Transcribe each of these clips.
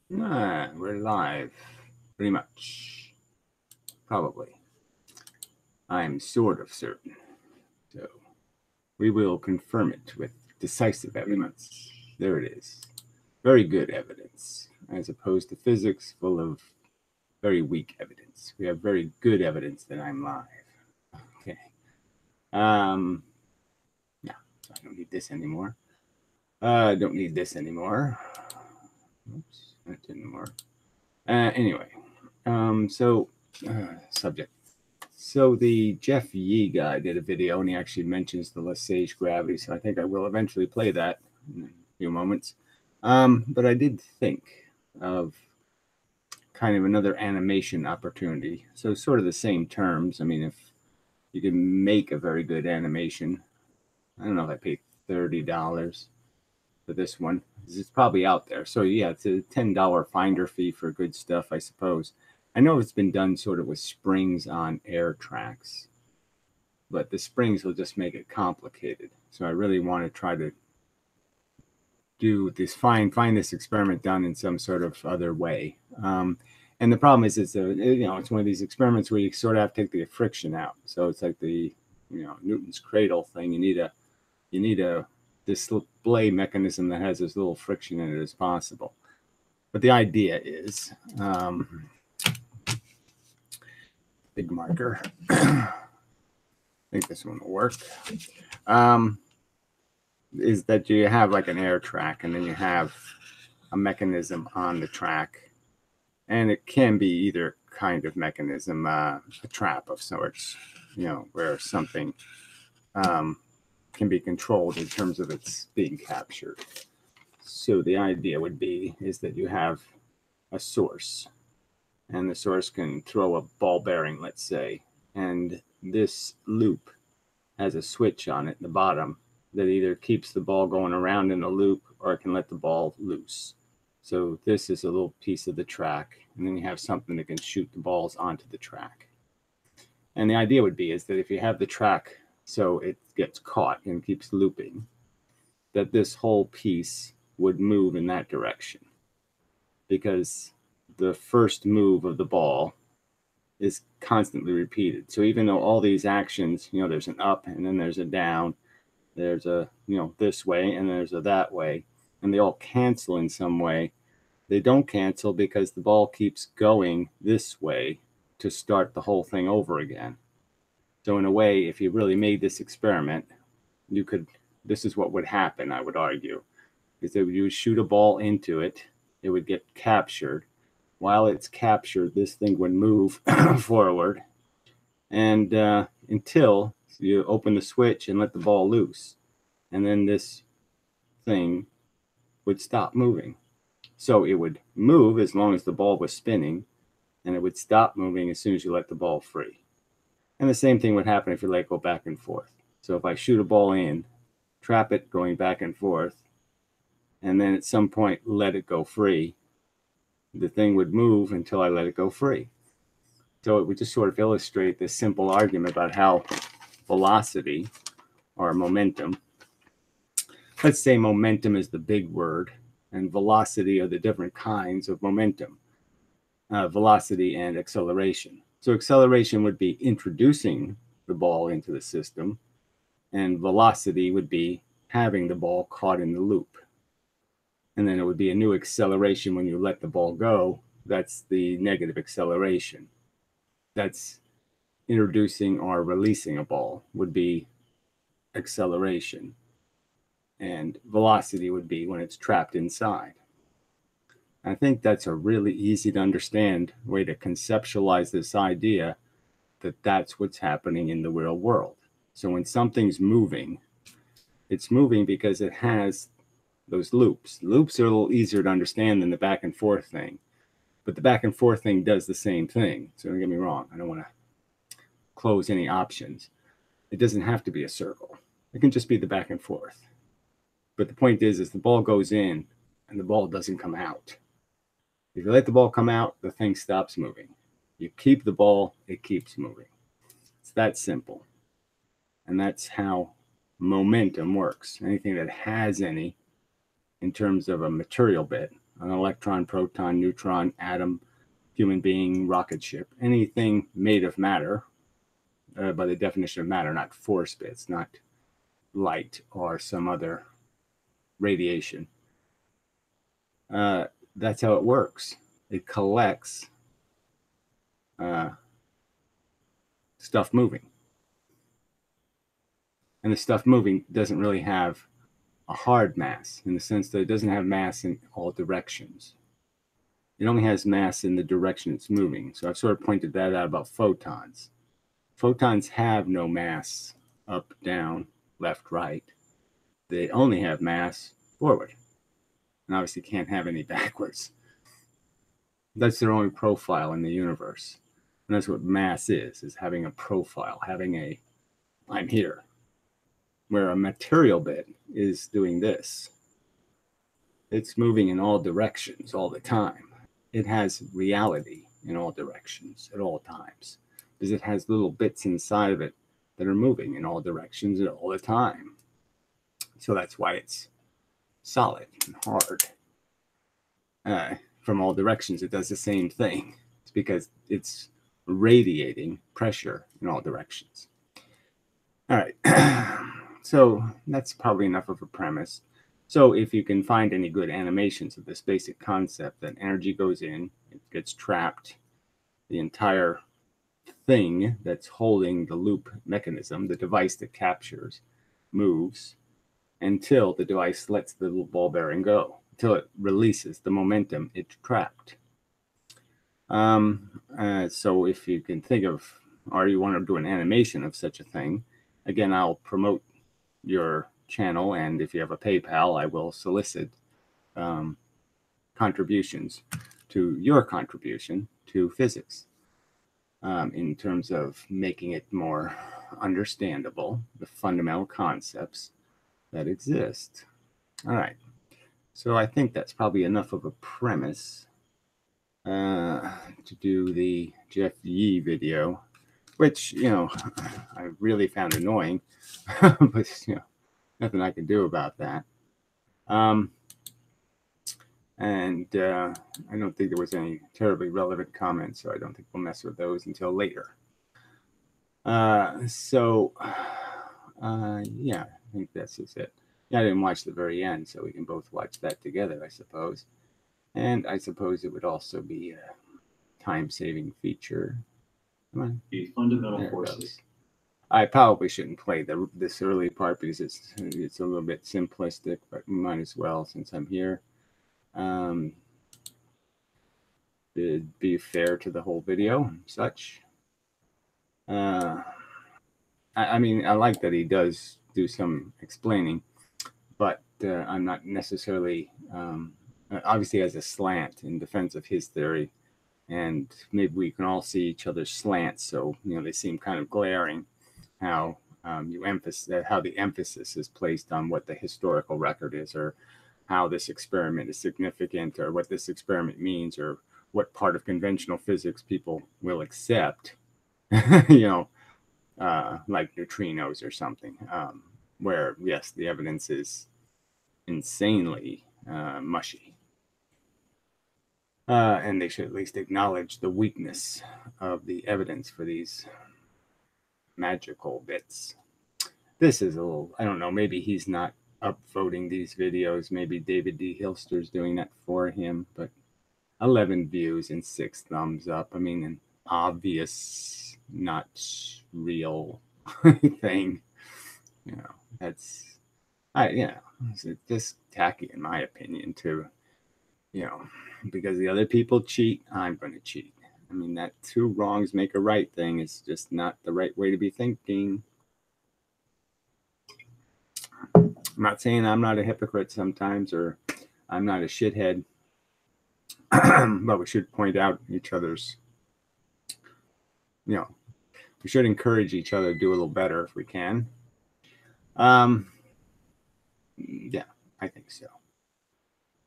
We're live, pretty much. Probably. I'm sort of certain. So we will confirm it with decisive evidence. There it is. Very good evidence, as opposed to physics full of very weak evidence. We have very good evidence that I'm live. Okay. No, I don't need this anymore. I don't need this anymore. Oops, that didn't work. Anyway, subject. So the Jeff Yee guy did a video, and he actually mentions the Lesage gravity. So I think I will eventually play that in a few moments. But I did think of kind of another animation opportunity. So sort of the same terms. I mean, if you can make a very good animation, I don't know if I paid $30 for this one. It's probably out there. So yeah, it's a $10 finder fee for good stuff, I suppose. I know it's been done sort of with springs on air tracks, but the springs will just make it complicated. So I really want to try to do this, find this experiment done in some sort of other way. And the problem is, it's one of these experiments where you sort of have to take the friction out. So it's like the Newton's cradle thing. You need a display mechanism that has as little friction in it as possible. But the idea is, big marker. I think this one will work. Is that you have like an air track, and then you have a mechanism on the track, and it can be either kind of mechanism, a trap of sorts, where something can be controlled in terms of its being captured. So the idea would be is that you have a source, and the source can throw a ball bearing, let's say, and this loop has a switch on it in the bottom that either keeps the ball going around in a loop or it can let the ball loose. So this is a little piece of the track, and then you have something that can shoot the balls onto the track. And the idea would be is that if you have the track so it gets caught and keeps looping, that this whole piece would move in that direction, because the first move of the ball is constantly repeated. So even though all these actions, there's an up and then there's a down, there's a, this way and there's a that way, and they all cancel in some way, they don't cancel because the ball keeps going this way to start the whole thing over again. So in a way, if you really made this experiment, this is what would happen, I would argue, is that you would shoot a ball into it, it would get captured. While it's captured, this thing would move forward, and until you open the switch and let the ball loose, and then this thing would stop moving. So it would move as long as the ball was spinning, and it would stop moving as soon as you let the ball free. And the same thing would happen if you let it go back and forth. So if I shoot a ball in, trap it going back and forth, and then at some point let it go free, the thing would move until I let it go free. So it would just sort of illustrate this simple argument about how velocity or momentum, let's say momentum is the big word, and velocity are the different kinds of momentum, velocity and acceleration. So acceleration would be introducing the ball into the system, and velocity would be having the ball caught in the loop. And then it would be a new acceleration when you let the ball go. That's the negative acceleration. That's introducing or releasing a ball would be acceleration. And velocity would be when it's trapped inside. I think that's a really easy to understand way to conceptualize this idea that that's what's happening in the real world. So when something's moving, it's moving because it has those loops. Loops are a little easier to understand than the back and forth thing, but the back and forth thing does the same thing. So don't get me wrong, I don't want to close any options. It doesn't have to be a circle. It can just be the back and forth. But the point is the ball goes in and the ball doesn't come out. If you let the ball come out, the thing stops moving. You keep the ball, it keeps moving. It's that simple. And that's how momentum works. Anything that has any, in terms of a material bit, an electron, proton, neutron, atom, human being, rocket ship, anything made of matter, by the definition of matter, not force bits, not light or some other radiation. That's how it works. It collects stuff moving. And the stuff moving doesn't really have a hard mass, in the sense that it doesn't have mass in all directions. It only has mass in the direction it's moving. So I've sort of pointed that out about photons. Photons have no mass up, down, left, right. They only have mass forward. And obviously can't have any backwards. That's their only profile in the universe. And that's what mass is having a profile, having a, I'm here. Where a material bit is doing this. It's moving in all directions all the time. It has reality in all directions at all times, because it has little bits inside of it that are moving in all directions all the time. So that's why it's solid and hard. From all directions, it does the same thing. It's because it's radiating pressure in all directions. All right. So that's probably enough of a premise. So if you can find any good animations of this basic concept that energy goes in, it gets trapped, the entire thing that's holding the loop mechanism, the device that captures, moves until the device lets the little ball bearing go, until it releases the momentum it trapped. So if you can think of, or you want to do an animation of such a thing, again, I'll promote your channel, and if you have a PayPal, I will solicit contributions to your contribution to physics in terms of making it more understandable, the fundamental concepts that exist. All right, so I think that's probably enough of a premise to do the Jeff Yee video, which, you know, I really found annoying, but, you know, nothing I can do about that. And I don't think there was any terribly relevant comments, so I don't think we'll mess with those until later. Yeah, I think that's just it. Yeah, I didn't watch the very end, so we can both watch that together, I suppose. And I suppose it would also be a time-saving feature. Come on. The fundamental forces. I probably shouldn't play this early part because it's a little bit simplistic, but might as well since I'm here. It'd be fair to the whole video and such. I mean, I like that he does do some explaining, but I'm not necessarily, obviously has a slant in defense of his theory, and maybe we can all see each other's slants, so, you know, they seem kind of glaring, how how the emphasis is placed on what the historical record is, or how this experiment is significant, or what this experiment means, or what part of conventional physics people will accept, you know, like neutrinos or something, where, yes, the evidence is insanely mushy. And they should at least acknowledge the weakness of the evidence for these magical bits. This is a little, I don't know, maybe he's not upvoting these videos. Maybe David D. Hilster's doing that for him, but 11 views and 6 thumbs up. I mean, an obvious, not real thing. You know, that's, you know, it's just tacky in my opinion to, you know, because the other people cheat, I'm going to cheat. I mean, that 2 wrongs make a right thing is just not the right way to be thinking. I'm not saying I'm not a hypocrite sometimes, or I'm not a shithead, but we should point out each other's, you know, we should encourage each other to do a little better if we can. Yeah, I think so.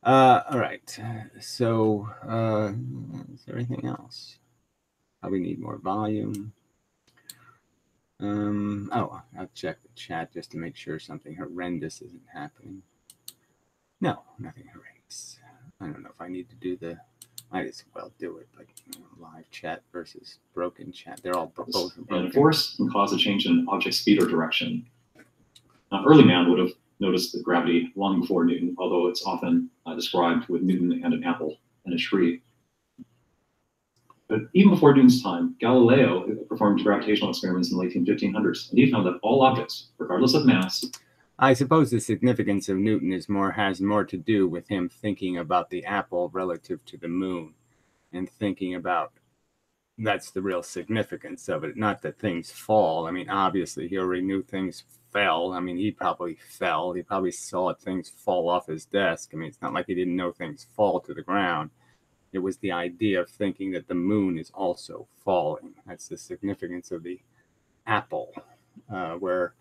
All right. So, is there anything else? Probably need more volume. Oh, I'll check the chat just to make sure something horrendous isn't happening. No, nothing horrendous. I don't know if I need to do the, I as well do it, but live chat versus broken chat. They're all both broken. And force can cause a change in an object's speed or direction. Now, early man would have noticed the gravity long before Newton, although it's often described with Newton and an apple and a tree. But even before Newton's time, Galileo performed gravitational experiments in the late 1500s, and he found that all objects, regardless of mass. I suppose the significance of Newton has more to do with him thinking about the apple relative to the moon, and thinking about that's the real significance of it. Not that things fall. I mean, obviously, he already knew things fell. I mean, he probably fell. He probably saw things fall off his desk. I mean, it's not like he didn't know things fall to the ground. It was the idea of thinking that the moon is also falling. That's the significance of the apple, where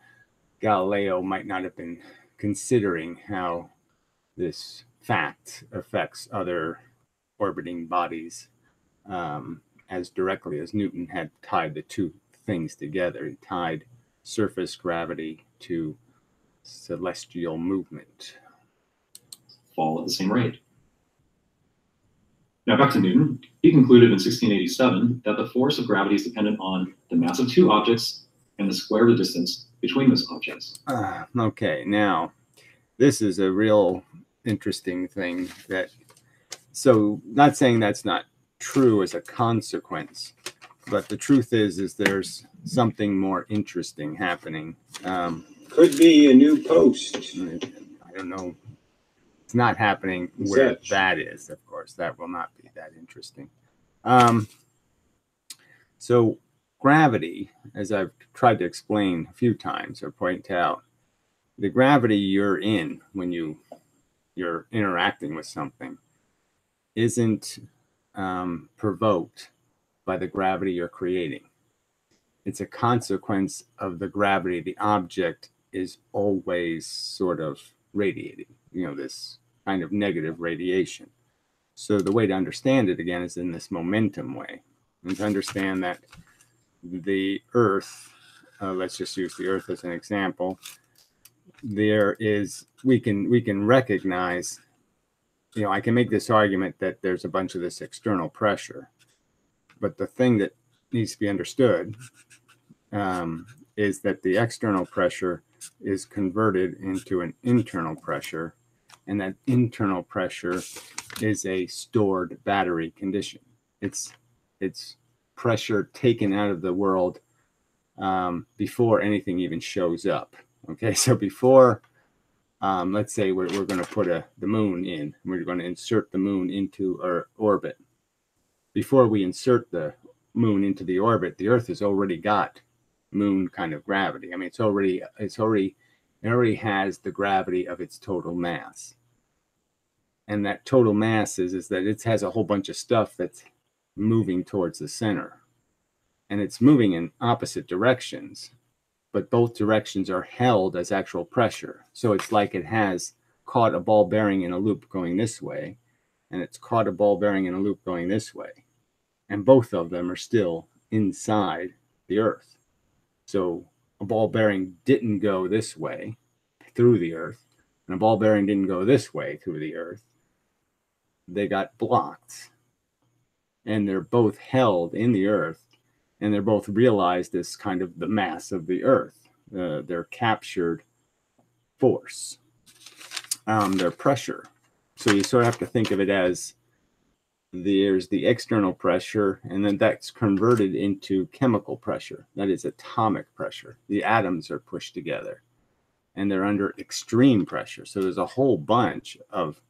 Galileo might not have been considering how this fact affects other orbiting bodies as directly as Newton had tied the two things together. He tied surface gravity to celestial movement. Fall at the same rate. Now back to Newton. He concluded in 1687 that the force of gravity is dependent on the mass of two objects and the square of the distance between those objects. Okay, now this is a real interesting thing that, so not saying that's not true as a consequence, but the truth is there's something more interesting happening. Could be a new post. I don't know. It's not happening where that is, of course. That will not be that interesting. So gravity, as I've tried to explain a few times or point out, the gravity you're in when you're interacting with something isn't provoked by the gravity you're creating. It's a consequence of the gravity the object is always sort of radiating, this kind of negative radiation. So the way to understand it again is in this momentum way, and to understand that the Earth, let's just use the Earth as an example, there is, we can recognize, I can make this argument that there's a bunch of this external pressure, but the thing that needs to be understood is that the external pressure is converted into an internal pressure, and that internal pressure is a stored battery condition. It's pressure taken out of the world before anything even shows up. Okay, so before, let's say we're going to put the moon in, we're going to insert the moon into our orbit. Before we insert the moon into the orbit, the Earth has already got moon kind of gravity. I mean, it already has the gravity of its total mass. And that total mass is that it has a whole bunch of stuff that's moving towards the center. And it's moving in opposite directions, but both directions are held as actual pressure. So it's like it has caught a ball bearing in a loop going this way, and it's caught a ball bearing in a loop going this way. And both of them are still inside the Earth. So a ball bearing didn't go this way through the Earth, and a ball bearing didn't go this way through the Earth. They got blocked, and they're both held in the Earth, and they're both realized as kind of the mass of the Earth, their captured force, their pressure. So you sort of have to think of it as there's the external pressure, and then that's converted into chemical pressure. That is atomic pressure. The atoms are pushed together, and they're under extreme pressure. So there's a whole bunch of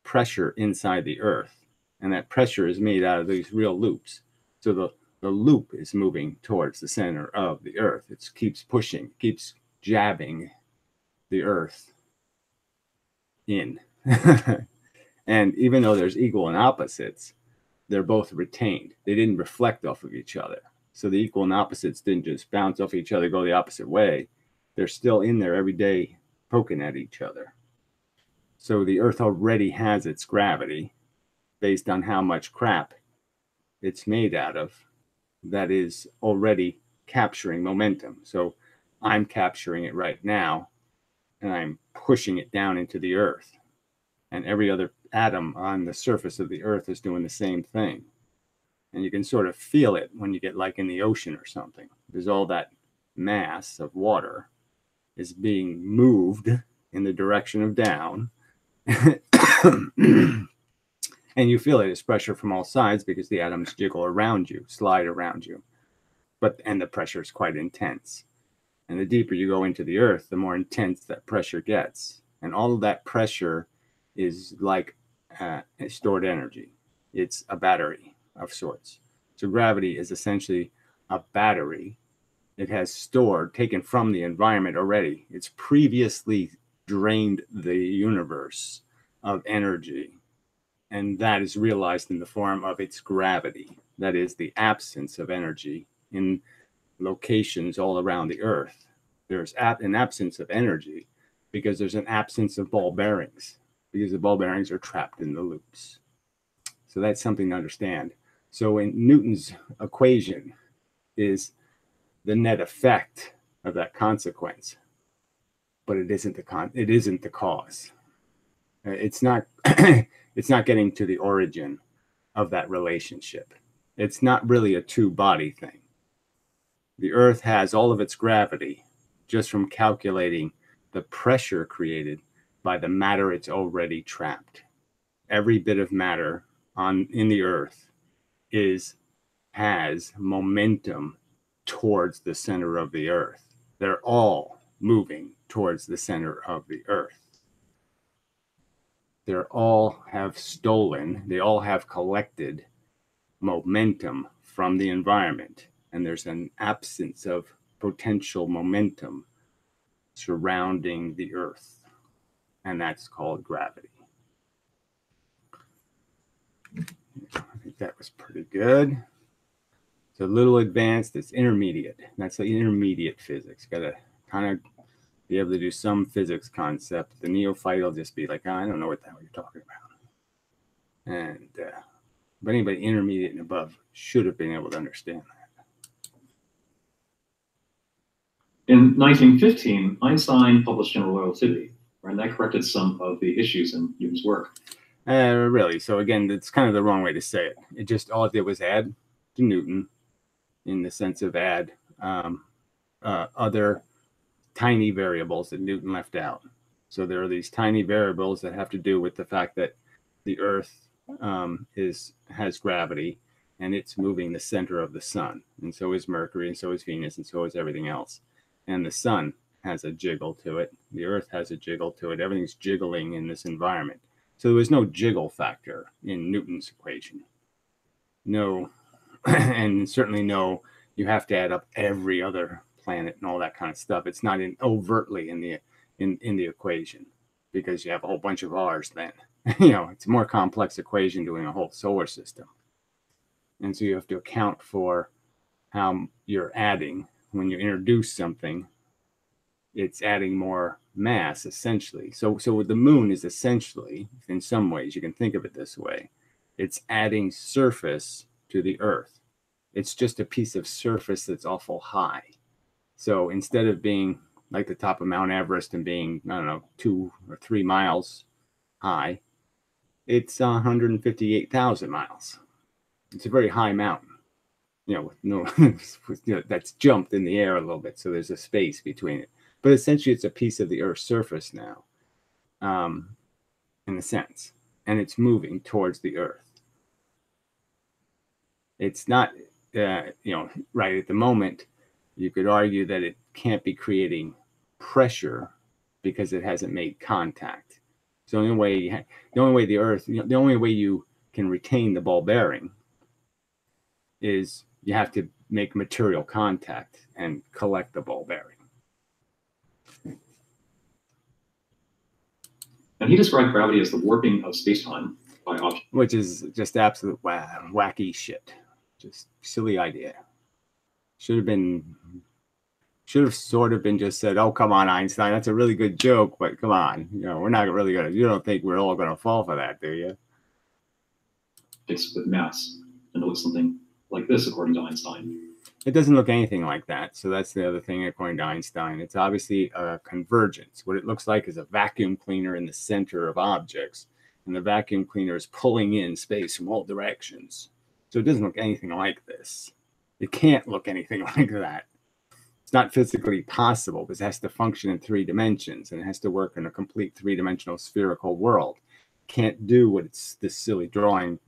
pressure inside the Earth, and that pressure is made out of these real loops. So the loop is moving towards the center of the Earth. It keeps pushing, keeps jabbing the Earth in. And even though there's equal and opposites, they're both retained. They didn't reflect off of each other. So the equal and opposites didn't just bounce off each other, go the opposite way. They're still in there every day poking at each other. So the Earth already has its gravity based on how much crap it's made out of that is already capturing momentum. So I'm capturing it right now, and I'm pushing it down into the Earth. and every other atom on the surface of the earth is doing the same thing. And you can sort of feel it when you get like in the ocean or something. There's all that mass of water is being moved in the direction of down. And you feel it as pressure from all sides because the atoms jiggle around you, slide around you. And the pressure is quite intense. And the deeper you go into the earth, the more intense that pressure gets. And all of that pressure is like stored energy. It's a battery of sorts. So gravity is essentially a battery. It has stored, taken from the environment already. It's previously drained the universe of energy. And that is realized in the form of its gravity. That is the absence of energy in locations all around the earth. There's an absence of energy because there's an absence of ball bearings, because the ball bearings are trapped in the loops. So that's something to understand. So in Newton's equation is the net effect of that consequence, but it isn't the cause. It's not it's not getting to the origin of that relationship. It's not really a two-body thing. The earth has all of its gravity just from calculating the pressure created by the matter it's already trapped. Every bit of matter in the earth has momentum towards the center of the earth. They're all moving towards the center of the earth. They all have collected momentum from the environment, and there's an absence of potential momentum surrounding the earth, and that's called gravity. I think that was pretty good. It's a little advanced. It's intermediate. That's the intermediate physics. Got to kind of be able to do some physics concept. The neophyte will just be like, oh, I don't know what the hell you're talking about. And but anybody intermediate and above should have been able to understand that. In 1915, Einstein published general relativity, and that corrected some of the issues in Newton's work. Really. So again, it's kind of the wrong way to say it. It just, all it did was add to Newton in the sense of add other tiny variables that Newton left out. So there are these tiny variables that have to do with the fact that the Earth has gravity, and it's moving the center of the sun, and so is Mercury, and so is Venus, and so is everything else. And the sun has a jiggle to it. The Earth has a jiggle to it. Everything's jiggling in this environment. So there was no jiggle factor in Newton's equation. No, and certainly no, you have to add up every other planet and all that kind of stuff. It's not overtly in the equation, because you have a whole bunch of R's then. It's a more complex equation doing a whole solar system. And so you have to account for how you're adding. When you introduce something, it's adding more mass, essentially. So the moon is essentially, in some ways, you can think of it this way, it's adding surface to the Earth. It's just a piece of surface that's awful high. So instead of being like the top of Mount Everest and being, 2 or 3 miles high, it's 158,000 miles. It's a very high mountain, that's jumped in the air a little bit. So there's a space between it. But essentially, it's a piece of the Earth's surface now, in a sense, and it's moving towards the Earth. It's not, right at the moment, you could argue that it can't be creating pressure because it hasn't made contact. So the only way you can retain the ball bearing is you have to make material contact and collect the ball bearing. And he described gravity as the warping of space-time by objects. Which is just absolute wacky shit. Just silly idea. Should have sort of been just said, oh, come on, Einstein, that's a really good joke, but come on, we're not really gonna, you don't think we're all gonna fall for that, do you? With mass, and it looks something like this, according to Einstein. It doesn't look anything like that. So that's the other thing, according to Einstein. It's obviously a convergence. What it looks like is a vacuum cleaner in the center of objects. and the vacuum cleaner is pulling in space from all directions. So it doesn't look anything like this. It can't look anything like that. It's not physically possible because it has to function in 3 dimensions and it has to work in a complete 3-dimensional spherical world. Can't do what this silly drawing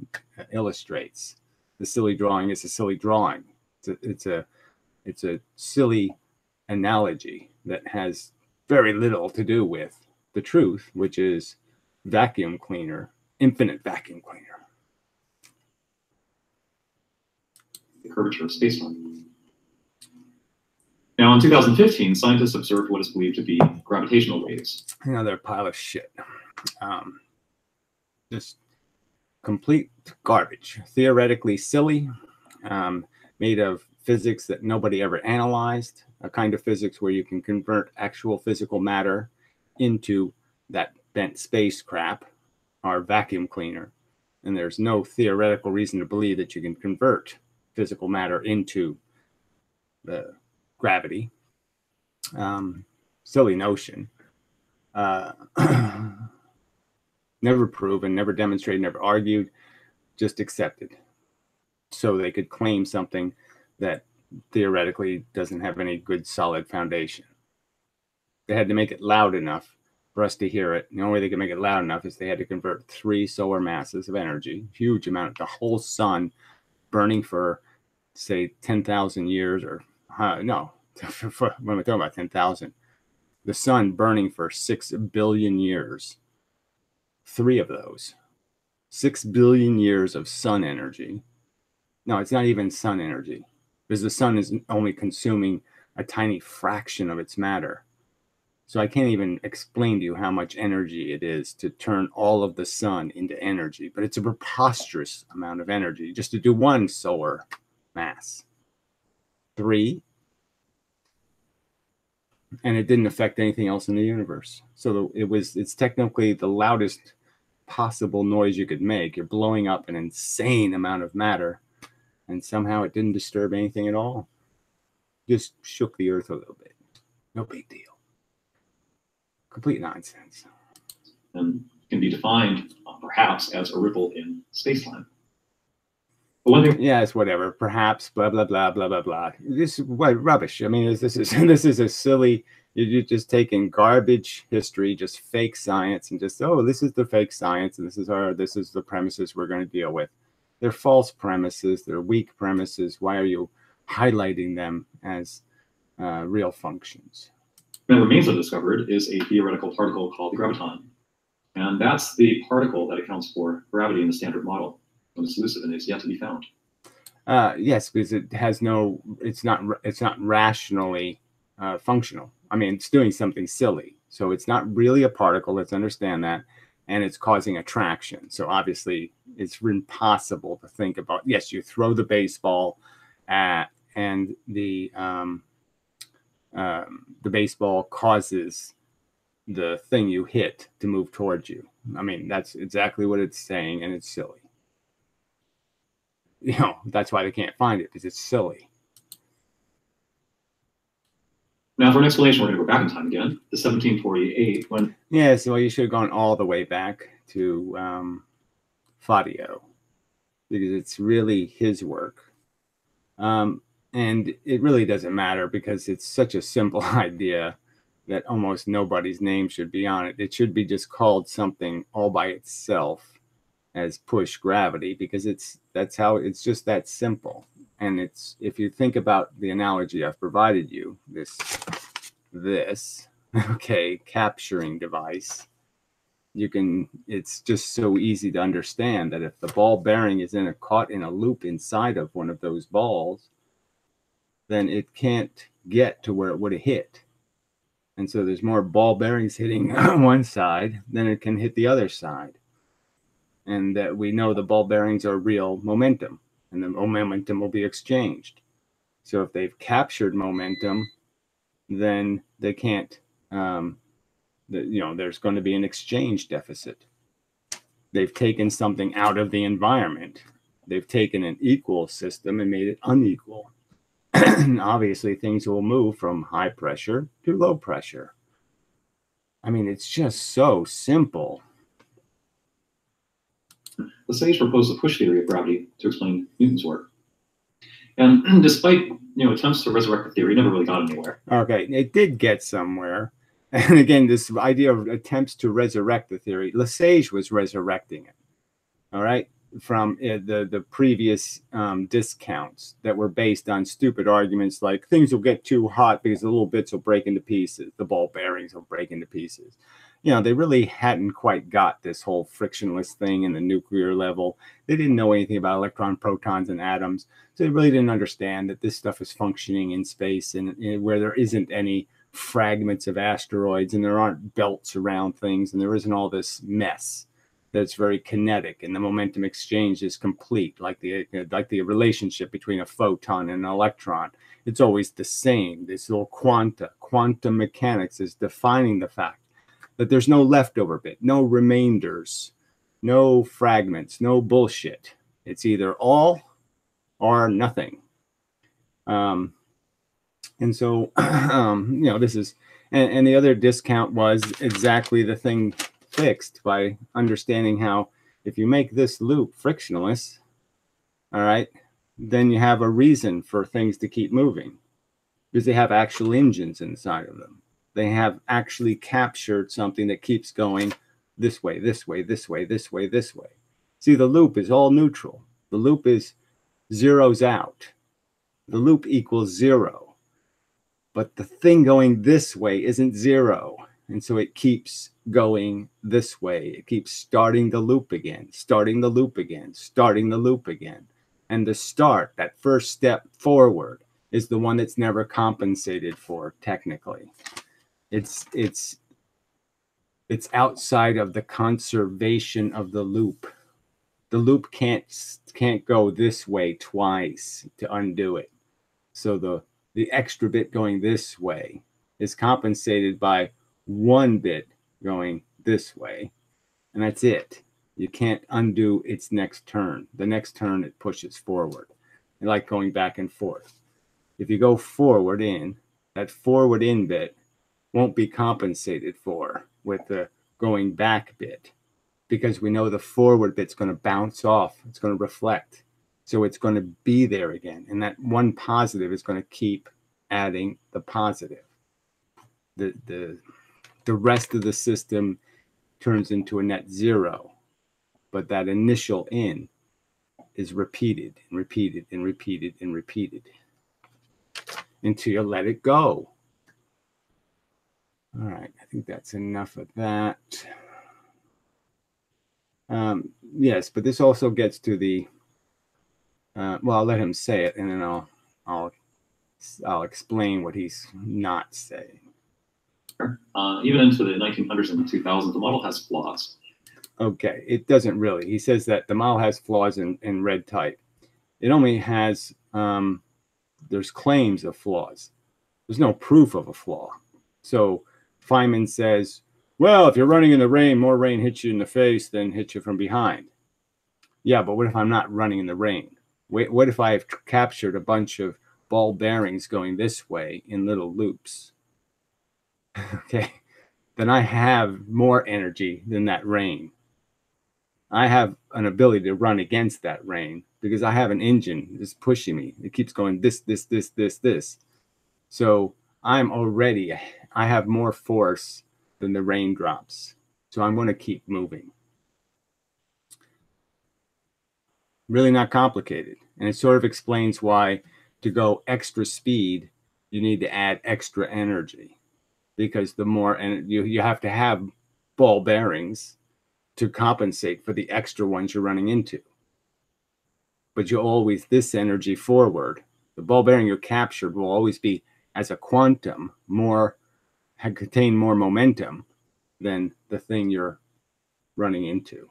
illustrates. The silly drawing is a silly drawing. It's a silly analogy that has very little to do with the truth, which is vacuum cleaner, infinite vacuum cleaner. The curvature of spacetime. Now, in 2015, scientists observed what is believed to be gravitational waves. Another pile of shit. Just complete garbage. Theoretically silly, made of physics that nobody ever analyzed, a kind of physics where you can convert actual physical matter into that bent space crap, or vacuum cleaner. And there's no theoretical reason to believe that you can convert physical matter into the gravity. Silly notion. Never proven, never demonstrated, never argued, just accepted. So they could claim something that theoretically doesn't have any good solid foundation. They had to make it loud enough for us to hear it. And the only way they could make it loud enough is they had to convert 3 solar masses of energy, huge amount, the whole sun burning for, say, 10,000 years, or no, when we're talking about 10,000, the sun burning for 6 billion years. 3 of those, 6 billion years of sun energy. No, it's not even sun energy, because the sun is only consuming a tiny fraction of its matter. So I can't even explain to you how much energy it is to turn all of the sun into energy, but it's a preposterous amount of energy just to do 1 solar mass. 3, and it didn't affect anything else in the universe. So it's technically the loudest possible noise you could make. You're blowing up an insane amount of matter, and somehow it didn't disturb anything at all. Just shook the earth a little bit. No big deal. Complete nonsense. And can be defined perhaps as a ripple in spacetime. But one thing, yeah, it's whatever. Perhaps blah blah blah blah blah blah. This is rubbish. I mean, this is a silly. You're just taking garbage history, just fake science, and just, oh, this is the fake science, and this is the premises we're going to deal with. They're false premises. They're weak premises. Why are you highlighting them as real functions? that remains undiscovered is a theoretical particle called the graviton. And that's the particle that accounts for gravity in the standard model. When it's elusive and is yet to be found. Yes, because it has no, it's not rationally functional. I mean, it's doing something silly. So it's not really a particle, let's understand that. And it's causing attraction. So obviously it's impossible to think about, yes, you throw the baseball at, and the baseball causes the thing you hit to move towards you. I mean, that's exactly what it's saying, and it's silly. You know, that's why they can't find it, because it's silly. Now, for an explanation, we're going to go back in time again to 1748, when... Yeah, so you should have gone all the way back to Fadio, because it's really his work. And it really doesn't matter, because it's such a simple idea that almost nobody's name should be on it. It should be just called something all by itself as push gravity, because that's how it's just that simple. And it's, if you think about the analogy I've provided you, this okay, capturing device, you can, it's just so easy to understand that if the ball bearing is caught in a loop inside of one of those balls, then it can't get to where it would have hit. And so there's more ball bearings hitting one side than it can hit the other side. And that we know the ball bearings are real momentum, and the momentum will be exchanged. So if they've captured momentum, then they can't, there's going to be an exchange deficit. They've taken something out of the environment. They've taken an equal system and made it unequal. Obviously, things will move from high pressure to low pressure. I mean, it's just so simple. Lesage proposed the push theory of gravity to explain Newton's work. And despite attempts to resurrect the theory, it never really got anywhere. Okay, it did get somewhere. And again, this idea of attempts to resurrect the theory, Lesage was resurrecting it. All right, from the previous discounts that were based on stupid arguments like things will get too hot because the little bits will break into pieces, the ball bearings will break into pieces. They really hadn't quite got this whole frictionless thing in the nuclear level. They didn't know anything about electron, protons, and atoms. So they really didn't understand that this stuff is functioning in space and where there isn't any fragments of asteroids and there aren't belts around things and there isn't all this mess that's very kinetic and the momentum exchange is complete, like the relationship between a photon and an electron. It's always the same. This little quantum mechanics is defining the fact that there's no leftover bit, no remainders, no fragments, no bullshit. It's either all or nothing. And so, this is, and the other discount was exactly the thing fixed by understanding how if you make this loop frictionless, all right, then you have a reason for things to keep moving because they have actual engines inside of them. They have actually captured something that keeps going this way, this way, this way, this way, this way. See, the loop is all neutral. The loop is zeros out. The loop equals 0. But the thing going this way isn't 0. And so it keeps going this way. It keeps starting the loop again, starting the loop again, starting the loop again. And the start, that first step forward, is the one that's never compensated for technically. It's outside of the conservation of the loop. The loop can't go this way twice to undo it. So the extra bit going this way is compensated by one bit going this way, and that's it. You can't undo its next turn. The next turn it pushes forward, like going back and forth. If you go forward in, that forward in bit won't be compensated for with the going back bit because we know the forward bit's going to bounce off. It's going to reflect. So it's going to be there again. And that one positive is going to keep adding the positive. The rest of the system turns into a net 0. But that initial in is repeated and repeated and repeated and repeated until you let it go. All right, I think that's enough of that. Yes, but this also gets to the, well, I'll let him say it, and then I'll explain what he's not saying. Even into the 1900s and the 2000s, the model has flaws. Okay, it doesn't really. He says that the model has flaws in red type. It only has, there's claims of flaws. There's no proof of a flaw. So Feynman says, well, if you're running in the rain, more rain hits you in the face than hits you from behind. Yeah, but what if I'm not running in the rain? What if I've captured a bunch of ball bearings going this way in little loops? Okay, then I have more energy than that rain. I have an ability to run against that rain because I have an engine that's pushing me. It keeps going this. So I have more force than the raindrops. So I'm going to keep moving. Really not complicated. And it sort of explains why to go extra speed, you need to add extra energy. Because the more, and you have to have ball bearings to compensate for the extra ones you're running into. But you always, this energy forward, the ball bearing you captured will always be as a quantum contain more momentum than the thing you're running into.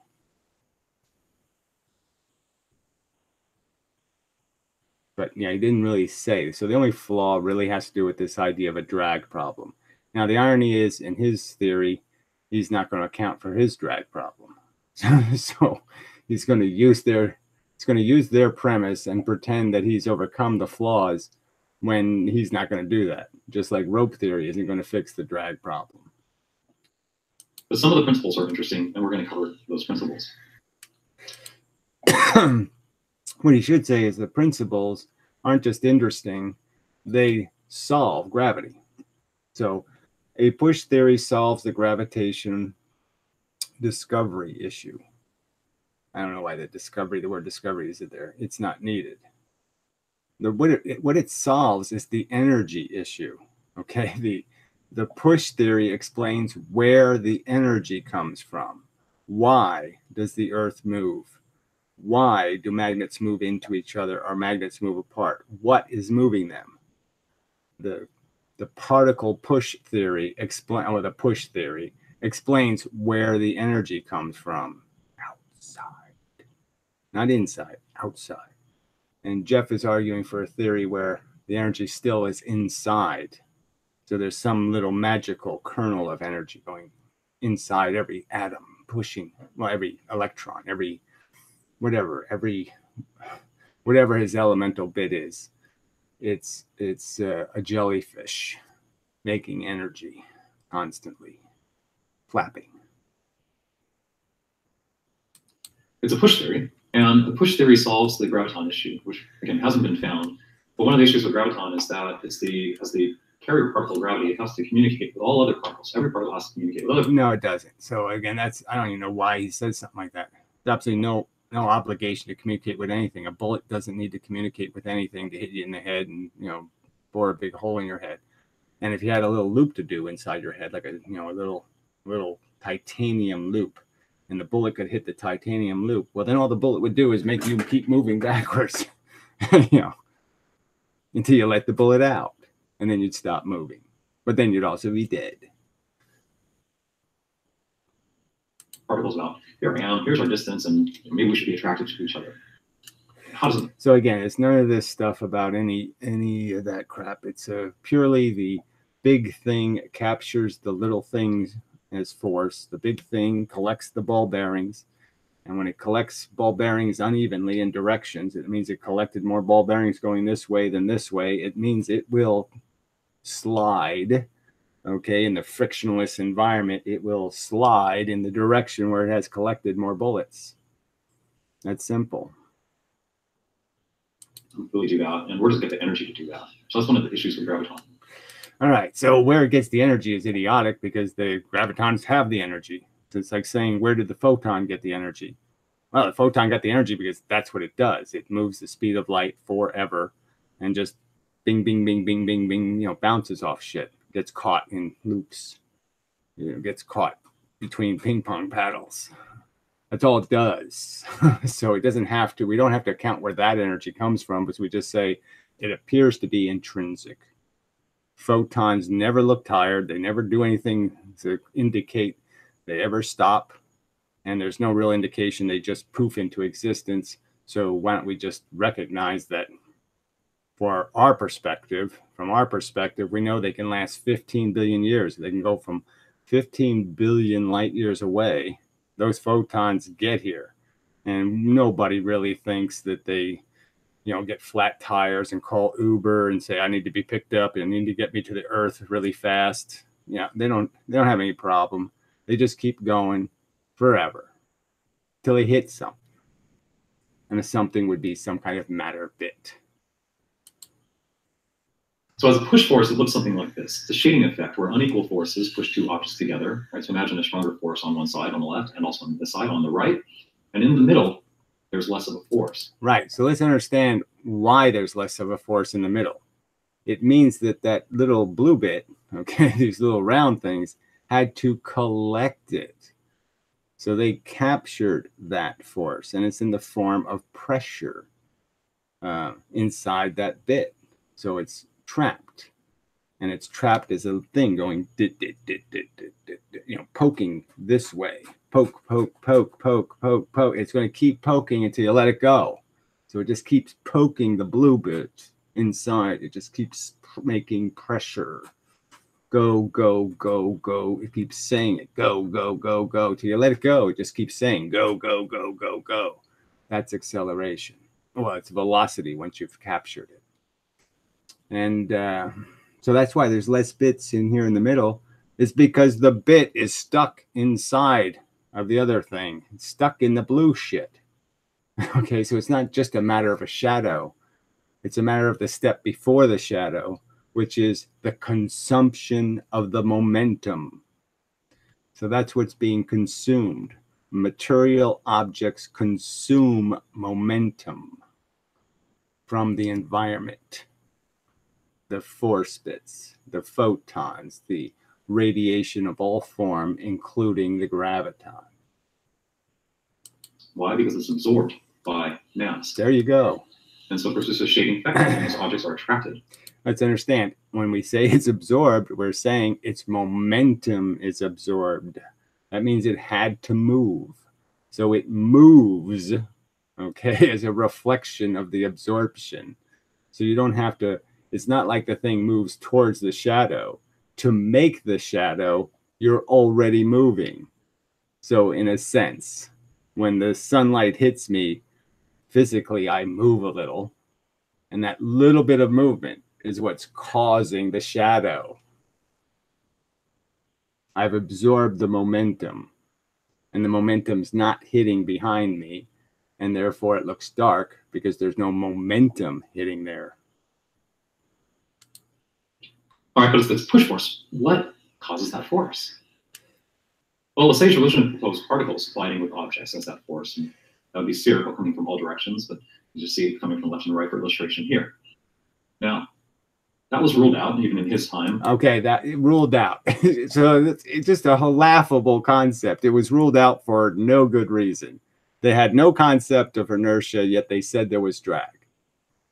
But yeah, he didn't really say. So the only flaw really has to do with this idea of a drag problem. Now the irony is, in his theory, he's not going to account for his drag problem. So he's going to use their premise and pretend that he's overcome the flaws when he's not going to do that. Just like rope theory isn't going to fix the drag problem. But some of the principles are interesting, and we're going to cover those principles. what he should say is the principles aren't just interesting, they solve gravity. So a push theory solves the gravitation discovery issue. I don't know why the word discovery is there. It's not needed. What it solves is the energy issue. Okay, the push theory explains where the energy comes from. Why does the Earth move? Why do magnets move into each other or magnets move apart? What is moving them? The particle push theory the push theory explains where the energy comes from. Outside. Not inside, outside. And Jeff is arguing for a theory where the energy still is inside. So there's some little magical kernel of energy going inside every atom, pushing, well, every electron, every whatever his elemental bit is. It's a jellyfish making energy constantly, flapping. It's a push theory, and the push theory solves the graviton issue, which again hasn't been found. But one of the issues with graviton is that as the carrier particle of gravity, it has to communicate with all other particles. Every particle has to communicate with other. No, it doesn't. So again, I don't even know why he says something like that. There's absolutely no obligation to communicate with anything. A bullet doesn't need to communicate with anything to hit you in the head and bore a big hole in your head. And if you had a little loop to do inside your head, like a little titanium loop, and the bullet could hit the titanium loop, well, then all the bullet would do is make you keep moving backwards, until you let the bullet out, and then you'd stop moving. But then you'd also be dead. Particles about here I am, here's our distance, and maybe we should be attracted to each other. How does it? So again, it's none of this stuff about any of that crap. It's purely the big thing captures the little things as force. The big thing collects the ball bearings, and when it collects ball bearings unevenly in directions, it means it collected more ball bearings going this way than this way. It means it will slide. Okay, in the frictionless environment, it will slide in the direction where it has collected more bullets. That's simple. Really do that, and where does it get the energy to do that? So that's one of the issues with graviton. All right, so where it gets the energy is idiotic because the gravitons have the energy. So it's like saying, where did the photon get the energy? Well, the photon got the energy because that's what it does. It moves the speed of light forever and just bing, bing, bing, bing, bing, bing, bounces off shit. Gets caught in loops, gets caught between ping pong paddles. That's all it does. So it doesn't have to, we don't have to account where that energy comes from, because we just say it appears to be intrinsic. Photons never look tired. They never do anything to indicate they ever stop. And there's no real indication they just poof into existence. So why don't we just recognize that from our perspective, we know they can last 15 billion years. They can go from 15 billion light years away. Those photons get here. And nobody really thinks that they, get flat tires and call Uber and say, I need to be picked up and I need to get me to the Earth really fast. Yeah, they don't have any problem. They just keep going forever till they hit something. And the something would be some kind of matter bit. So as a push force, it looks something like this. It's a shading effect where unequal forces push two objects together. Right? So imagine a stronger force on one side on the left and also on this side on the right. And in the middle, there's less of a force. Right. So let's understand why there's less of a force in the middle. It means that little blue bit, okay, these little round things, had to collect it. So they captured that force, and it's in the form of pressure inside that bit. So it's trapped, and it's trapped as a thing going poking this way. Poke, poke, poke, poke, poke, poke. It's going to keep poking until you let it go. So it just keeps poking the blue bit inside. It just keeps making pressure. Go, go, go, go. It keeps saying it. Go, go, go, go. Till you let it go. It just keeps saying go, go, go, go, go. That's acceleration. Well, it's velocity once you've captured it. And so that's why there's less bits in here in the middle. It's because the bit is stuck inside of the other thing. It's stuck in the blue shit. Okay, so it's not just a matter of a shadow. It's a matter of the step before the shadow, which is the consumption of the momentum. So that's what's being consumed. Material objects consume momentum from the environment. The force bits, the photons, the radiation of all form, including the graviton. Why? Because it's absorbed by mass. There you go. And so, of course, there's a shading effect, and these objects are attracted. Let's understand, when we say it's absorbed, we're saying its momentum is absorbed. That means it had to move. So it moves, okay, as a reflection of the absorption. So you don't have to, it's not like the thing moves towards the shadow. To make the shadow, you're already moving. So in a sense, when the sunlight hits me, physically I move a little. And that little bit of movement is what's causing the shadow. I've absorbed the momentum, and the momentum's not hitting behind me, and therefore it looks dark because there's no momentum hitting there. All right, but it's this push force. What causes that force? Well, the sage religion proposed particles colliding with objects as that force, and that would be spherical, coming from all directions, but you just see it coming from left and right for illustration here. Now, that was ruled out even in his time. Okay, that ruled out. So it's just a laughable concept. It was ruled out for no good reason. They had no concept of inertia, yet they said there was drag.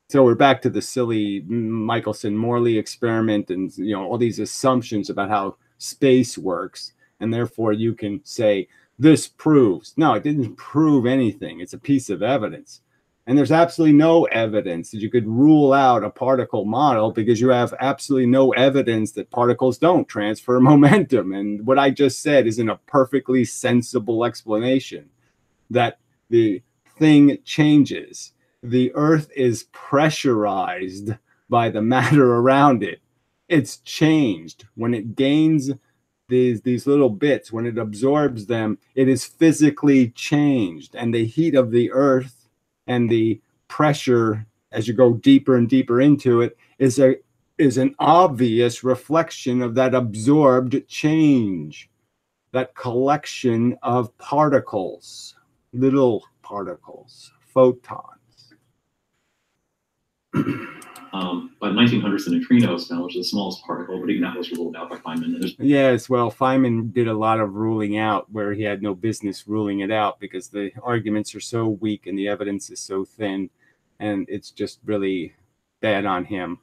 So we're back to the silly Michelson-Morley experiment and all these assumptions about how space works. And therefore you can say, this proves. No, it didn't prove anything. It's a piece of evidence. And there's absolutely no evidence that you could rule out a particle model because you have absolutely no evidence that particles don't transfer momentum. And what I just said isn't a perfectly sensible explanation that the thing changes. The Earth is pressurized by the matter around it. It's changed. When it gains these little bits, when it absorbs them, it is physically changed. And the heat of the Earth and the pressure as you go deeper and deeper into it is an obvious reflection of that absorbed change, that collection of particles, little particles, photons. By the 1900s, the neutrino was found, which is the smallest particle, but even that was ruled out by Feynman. Yes, well, Feynman did a lot of ruling out where he had no business ruling it out because the arguments are so weak and the evidence is so thin, and it's just really bad on him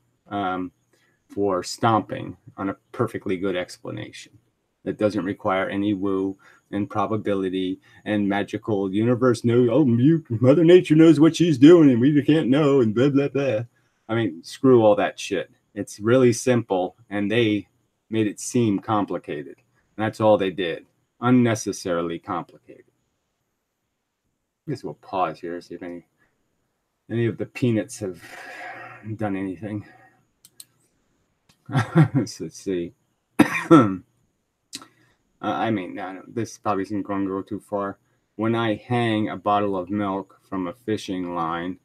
for stomping on a perfectly good explanation that doesn't require any woo and probability and magical universe. Mother Nature knows what she's doing and we can't know and blah, blah, blah. I mean, screw all that shit. It's really simple, and they made it seem complicated. And that's all they did. Unnecessarily complicated. I guess we'll pause here, see if any of the peanuts have done anything. So let's see. I mean, this probably isn't going to go too far. When I hang a bottle of milk from a fishing line,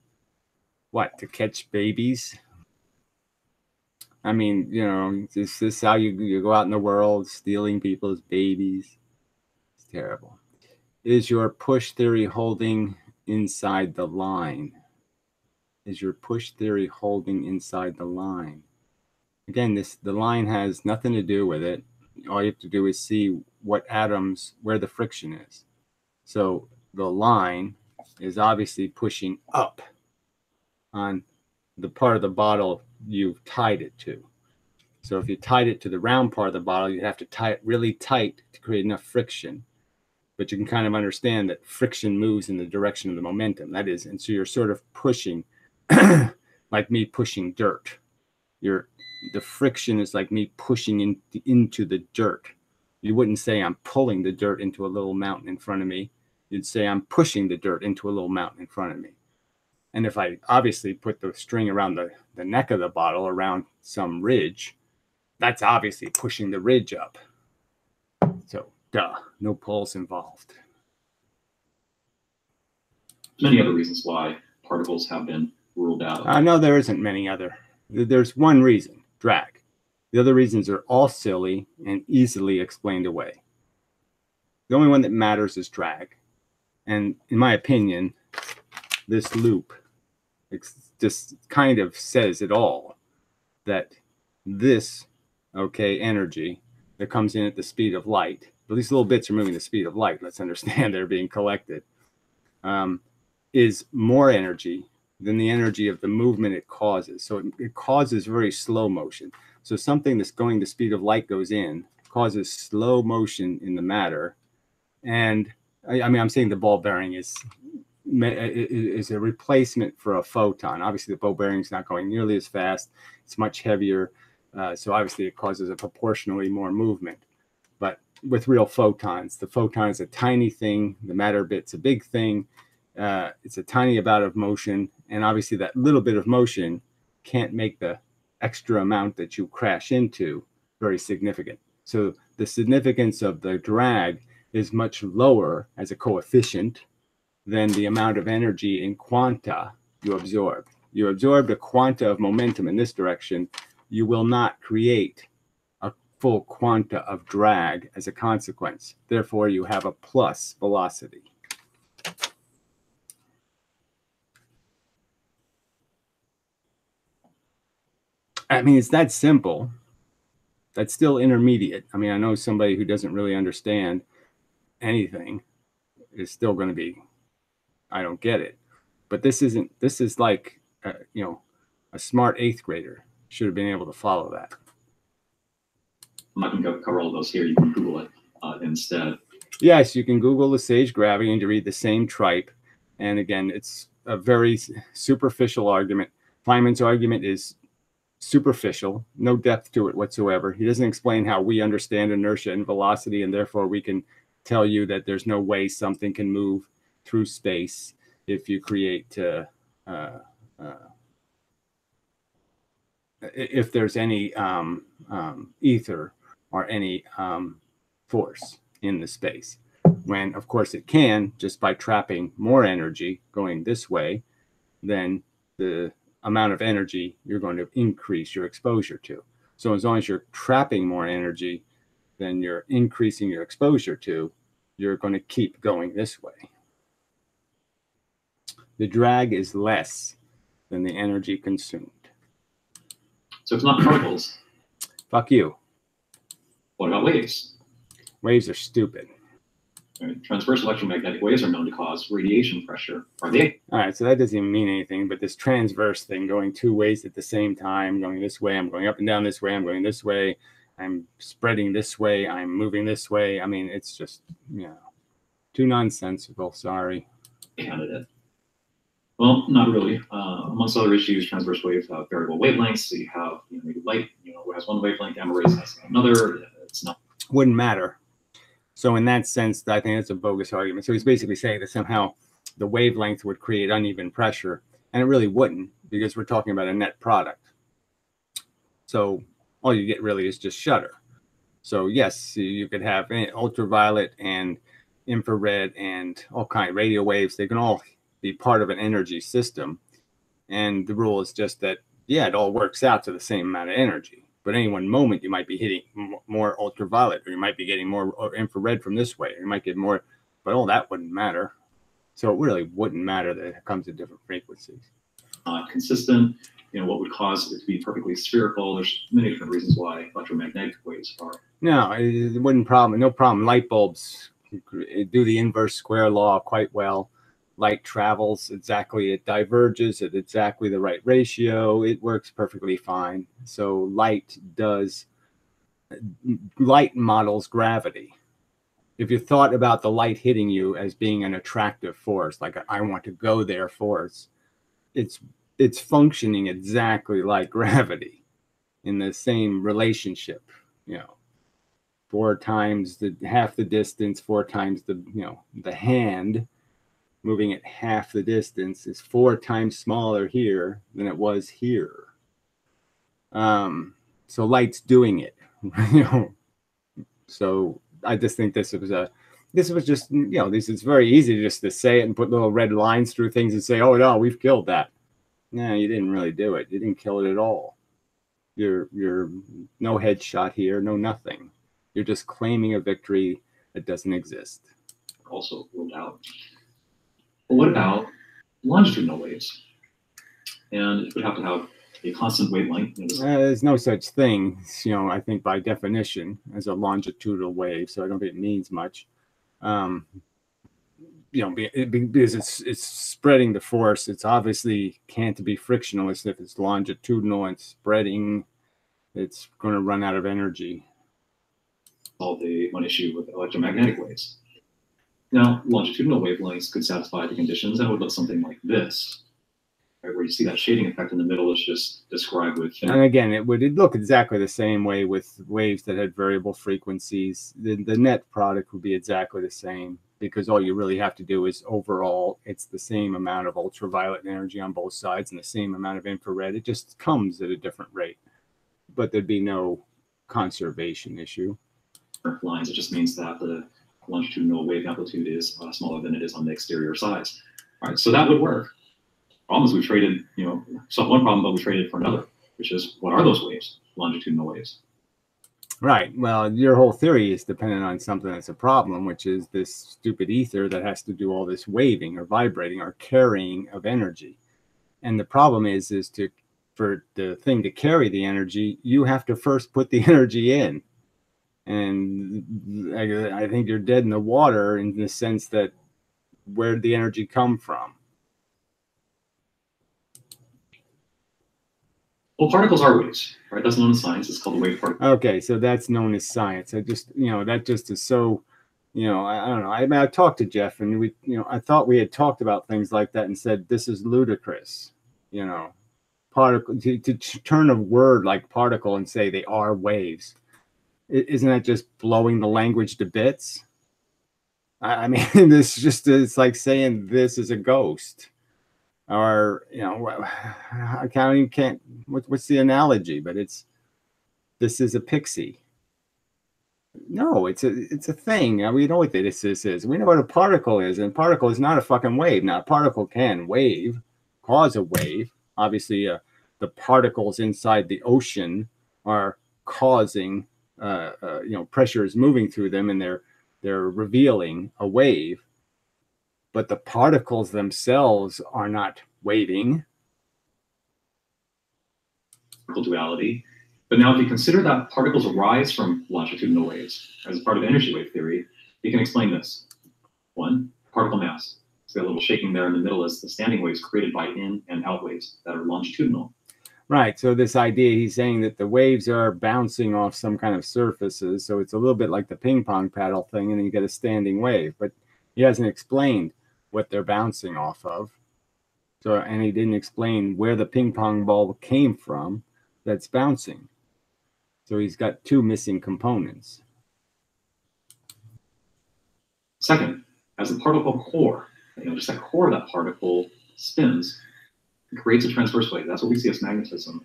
what, to catch babies? I mean, is this how you go out in the world stealing people's babies? It's terrible. Is your push theory holding inside the line? Is your push theory holding inside the line? Again, the line has nothing to do with it. All you have to do is see what atoms, where the friction is. So the line is obviously pushing up on the part of the bottle you've tied it to. So if you tied it to the round part of the bottle, you'd have to tie it really tight to create enough friction. But you can kind of understand that friction moves in the direction of the momentum. That is, and so you're sort of pushing, like me pushing dirt. The friction is like me pushing into the dirt. You wouldn't say I'm pulling the dirt into a little mountain in front of me. You'd say I'm pushing the dirt into a little mountain in front of me. And if I obviously put the string around the neck of the bottle around some ridge, that's obviously pushing the ridge up. So, duh, no pulls involved. many other reasons why particles have been ruled out. No, there isn't many other. There's one reason, drag. The other reasons are all silly and easily explained away. The only one that matters is drag. And in my opinion, this loop just kind of says it all, that this, okay, energy that comes in at the speed of light, but these little bits are moving the speed of light, let's understand they're being collected, is more energy than the energy of the movement it causes. So it causes very slow motion. So something that's going the speed of light goes in, causes slow motion in the matter. And I mean, I'm saying the ball bearing is a replacement for a photon. Obviously, the ball bearing is not going nearly as fast. It's much heavier. So obviously, it causes a proportionally more movement. But with real photons, the photon is a tiny thing. The matter bit's a big thing. It's a tiny amount of motion. And obviously, that little bit of motion can't make the extra amount that you crash into very significant. So the significance of the drag is much lower as a coefficient than the amount of energy in quanta you absorb. You absorbed a quanta of momentum in this direction. You will not create a full quanta of drag as a consequence. Therefore, you have a plus velocity. I mean, it's that simple. That's still intermediate. I mean, I know somebody who doesn't really understand anything is still going to be, I don't get it. But this is like, you know, a smart 8th grader should have been able to follow that. I'm not going to cover all of those here. You can Google it instead. Yes, you can Google the Sage gravity and to read the same tripe. And again, it's a very superficial argument. Feynman's argument is superficial, no depth to it whatsoever. He doesn't explain how we understand inertia and velocity, and therefore we can tell you that there's no way something can move through space if you create if there's any ether or any force in the space, when of course it can, just by trapping more energy going this way than the amount of energy you're going to increase your exposure to. So as long as you're trapping more energy than you're increasing your exposure to, you're going to keep going this way. The drag is less than the energy consumed. So it's not particles. Fuck you. What about waves? Waves are stupid. Right. Transverse electromagnetic waves are known to cause radiation pressure. Are they? All right, so that doesn't even mean anything, but this transverse thing, going two ways at the same time, going this way, I'm going up and down this way, I'm going this way, I'm spreading this way, I'm moving this way. I mean, it's just, you know, too nonsensical, sorry. Candidate. Well, not really. Amongst other issues, transverse waves have variable wavelengths. So you have, you know, maybe light, you know, has one wavelength, gamma rays has another. It's not. Wouldn't matter. So in that sense, I think that's a bogus argument. So he's basically saying that somehow the wavelength would create uneven pressure, and it really wouldn't, because we're talking about a net product. So all you get really is just shutter. So yes, you could have ultraviolet and infrared and all kinds of radio waves. They can all be part of an energy system. And the rule is just that, yeah, it all works out to the same amount of energy. But any one moment, you might be hitting more ultraviolet, or you might be getting more infrared from this way, or you might get more, but all that wouldn't matter. So it really wouldn't matter that it comes at different frequencies. Consistent, you know, what would cause it to be perfectly spherical? There's many different reasons why electromagnetic waves are. No, it wouldn't problem. No problem. Light bulbs do the inverse square law quite well. Light travels exactly, it diverges at exactly the right ratio. It works perfectly fine. So light models gravity. If you thought about the light hitting you as being an attractive force, like I want to go there force, it's functioning exactly like gravity in the same relationship, you know, 4 times half the distance, 4 times the, you know, the hand moving at half the distance is 4 times smaller here than it was here. So light's doing it, you know. So I just think this was this was just, you know, this is very easy just to say it and put little red lines through things and say, oh no, we've killed that. No, you didn't really do it. You didn't kill it at all. You're no headshot here, no nothing. You're just claiming a victory that doesn't exist. Also ruled out. But what about longitudinal waves? And it would have to have a constant wavelength. There's no such thing, you know, I think by definition, as a longitudinal wave. So I don't think it means much. You know, because it's spreading the force. It's obviously can't be frictionless if it's longitudinal and spreading. It's going to run out of energy. All the one issue with electromagnetic waves. Now, longitudinal wavelengths could satisfy the conditions and would look something like this, right, where you see that shading effect in the middle is just described with. And again, it would look exactly the same way with waves that had variable frequencies. The net product would be exactly the same, because all you really have to do is overall, it's the same amount of ultraviolet energy on both sides and the same amount of infrared. It just comes at a different rate, but there'd be no conservation issue. Lines, it just means that the longitudinal wave amplitude is smaller than it is on the exterior sides. All right, so that would work. Problem is we traded, you know, so one problem, but we traded for another, which is, what are those waves? Longitudinal waves. Right. Well, your whole theory is dependent on something that's a problem, which is this stupid ether that has to do all this waving or vibrating or carrying of energy. And the problem is for the thing to carry the energy, you have to first put the energy in. And I think you're dead in the water in the sense that where'd the energy come from? Well, particles are waves, right? That's known in science. It's called a wave particle. Okay, so that's known as science. I just, you know, that just is so, you know, I don't know. I mean, I talked to Jeff, and we, you know, I thought we had talked about things like that and said this is ludicrous, you know, particle to turn a word like particle and say they are waves. Isn't that just blowing the language to bits? I mean, this just it's like saying this is a ghost, or you know, I can't. What's the analogy? But this is a pixie. No, it's a thing. We know what this is. We know what a particle is, and a particle is not a fucking wave. Now, a particle can cause a wave. Obviously, the particles inside the ocean are causing. You know, pressure is moving through them, and they're revealing a wave, but the particles themselves are not waving. Duality. But now if you consider that particles arise from longitudinal waves as part of energy wave theory, you can explain this. One, particle mass. So that little shaking there in the middle is the standing waves created by in and out waves that are longitudinal. Right. So this idea, he's saying that the waves are bouncing off some kind of surfaces. So it's a little bit like the ping pong paddle thing, and then you get a standing wave. But he hasn't explained what they're bouncing off of. So, and he didn't explain where the ping pong ball came from that's bouncing. So he's got two missing components. Second, as the particle core, you know, just that core of that particle spins, it creates a transverse wave. That's what we see as magnetism.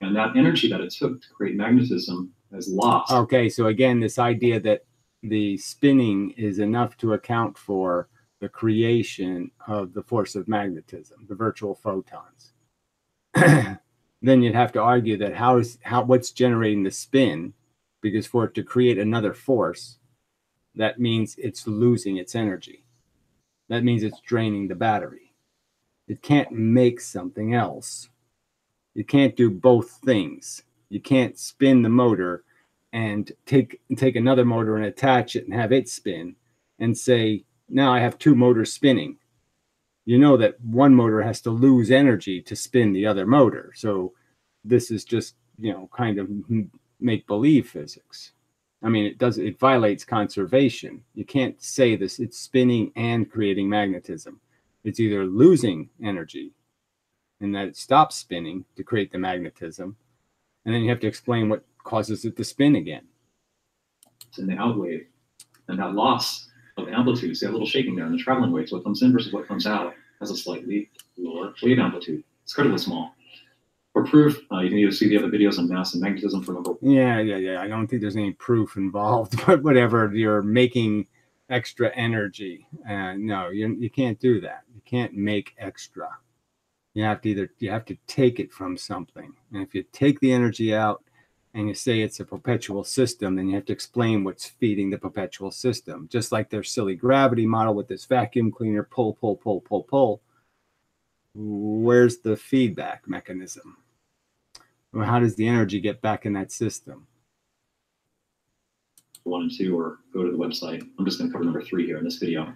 And that energy that it took to create magnetism is lost. Okay, so again, this idea that the spinning is enough to account for the creation of the force of magnetism, the virtual photons. Then you'd have to argue that what's generating the spin, because for it to create another force, that means it's losing its energy. That means it's draining the battery. It can't make something else. You can't do both things. You can't spin the motor and take another motor and attach it and have it spin and say, now I have two motors spinning. You know that one motor has to lose energy to spin the other motor. So this is just, you know, kind of make-believe physics. I mean, it violates conservation. You can't say this, it's spinning and creating magnetism. It's either losing energy and that it stops spinning to create the magnetism, and then you have to explain what causes it to spin again. It's in the out wave, and that loss of amplitude, see that little shaking there in the traveling wave, so what comes in versus what comes out has a slightly lower wave amplitude. It's incredibly small. For proof, you can either see the other videos on mass and magnetism for number. Yeah. I don't think there's any proof involved, but whatever. You're making extra energy. No, you can't do that. You can't make extra. You have to take it from something. And if you take the energy out and you say it's a perpetual system, then you have to explain what's feeding the perpetual system. Just like their silly gravity model with this vacuum cleaner, pull, pull, pull, pull, pull. Where's the feedback mechanism? Well, how does the energy get back in that system? 1 and 2, or go to the website. I'm just going to cover number 3 here in this video.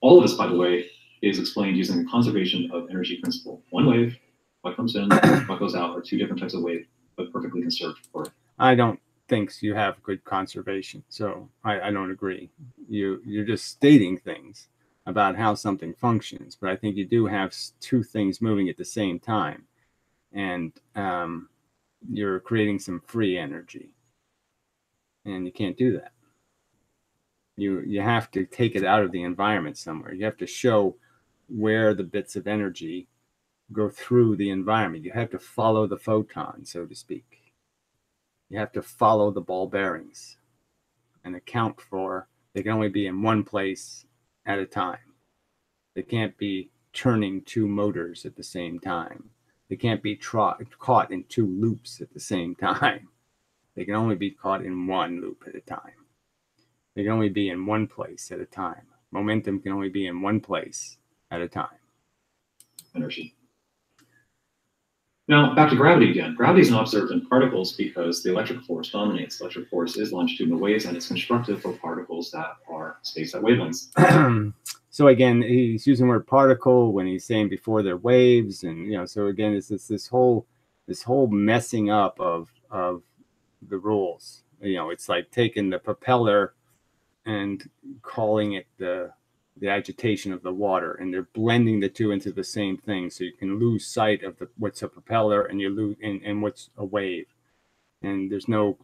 All of this, by the way, is explained using the conservation of energy principle. One wave, what comes in, what goes out, are 2 different types of wave, but perfectly conserved for it. I don't think you have good conservation, so I don't agree. You're just stating things about how something functions, but I think you do have 2 things moving at the same time, and you're creating some free energy, and you can't do that. You have to take it out of the environment somewhere. You have to show where the bits of energy go through the environment. You have to follow the photon, so to speak. You have to follow the ball bearings and account for they can only be in one place at a time. They can't be turning 2 motors at the same time. They can't be caught in 2 loops at the same time. They can only be caught in 1 loop at a time. They can only be in one place at a time. Momentum can only be in one place at a time. Energy. Now, back to gravity again. Gravity is not observed in particles because the electric force dominates. Electric force is longitudinal waves, and it's constructive for particles that are spaced at wavelengths. So again, he's using the word particle when he's saying before they're waves, and so again, it's this whole messing up of the rules. It's like taking the propeller and calling it the agitation of the water, and they're blending the 2 into the same thing, so you can lose sight of what's a propeller and you lose and what's a wave, and there's no,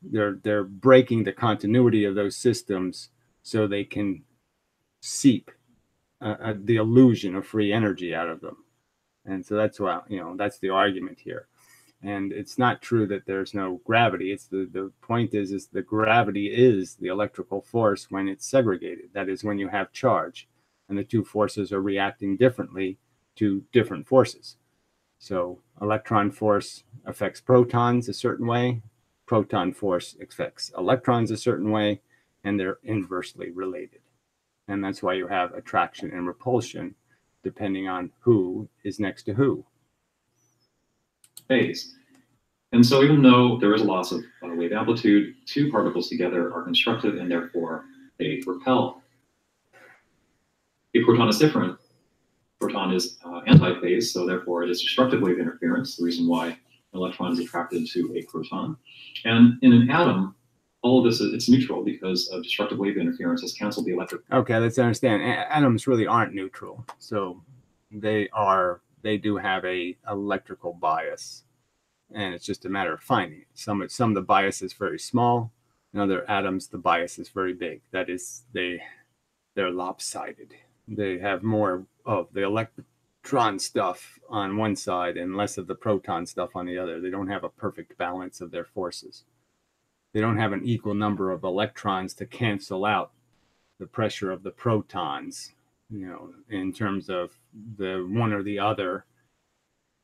they're breaking the continuity of those systems so they can seep the illusion of free energy out of them, and so that's why that's the argument here. And it's not true that there's no gravity. It's the point is the gravity is the electrical force when it's segregated. That is when you have charge and the 2 forces are reacting differently to different forces. So electron force affects protons a certain way. Proton force affects electrons a certain way, and they're inversely related. And that's why you have attraction and repulsion depending on who is next to who. Phase. And so even though there is a loss of wave amplitude, 2 particles together are constructive and therefore they repel. A proton is different. Proton is anti-phase, so therefore it is destructive wave interference, the reason why an electron is attracted to a proton. And in an atom, all of this, it's neutral because of destructive wave interference has canceled the electric. Okay, let's understand. Atoms really aren't neutral. So they do have a electrical bias, and it's just a matter of finding it. Some of the bias is very small. In other atoms, the bias is very big. That is, they're lopsided. They have more of the electron stuff on one side and less of the proton stuff on the other. They don't have a perfect balance of their forces. They don't have an equal number of electrons to cancel out the pressure of the protons, in terms of the one or the other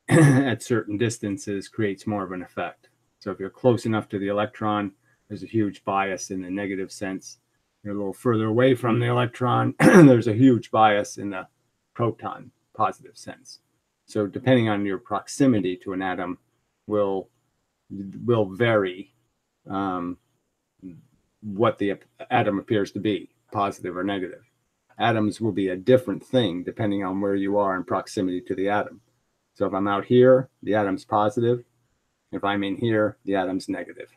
at certain distances creates more of an effect. So if you're close enough to the electron, there's a huge bias in the negative sense. You're a little further away from the electron, there's a huge bias in the proton positive sense. So depending on your proximity to an atom will vary what the atom appears to be, positive or negative. Atoms will be a different thing depending on where you are in proximity to the atom. So if I'm out here, the atom's positive. If I'm in here, the atom's negative.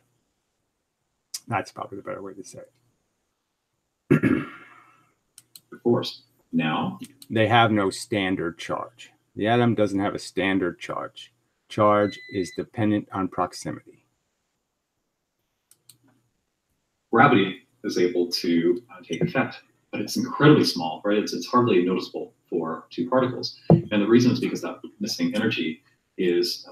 That's probably the better way to say it. Force. Now, they have no standard charge. The atom doesn't have a standard charge. Charge is dependent on proximity. Gravity is able to take effect, but it's incredibly small, right? It's hardly noticeable for 2 particles. And the reason is because that missing energy is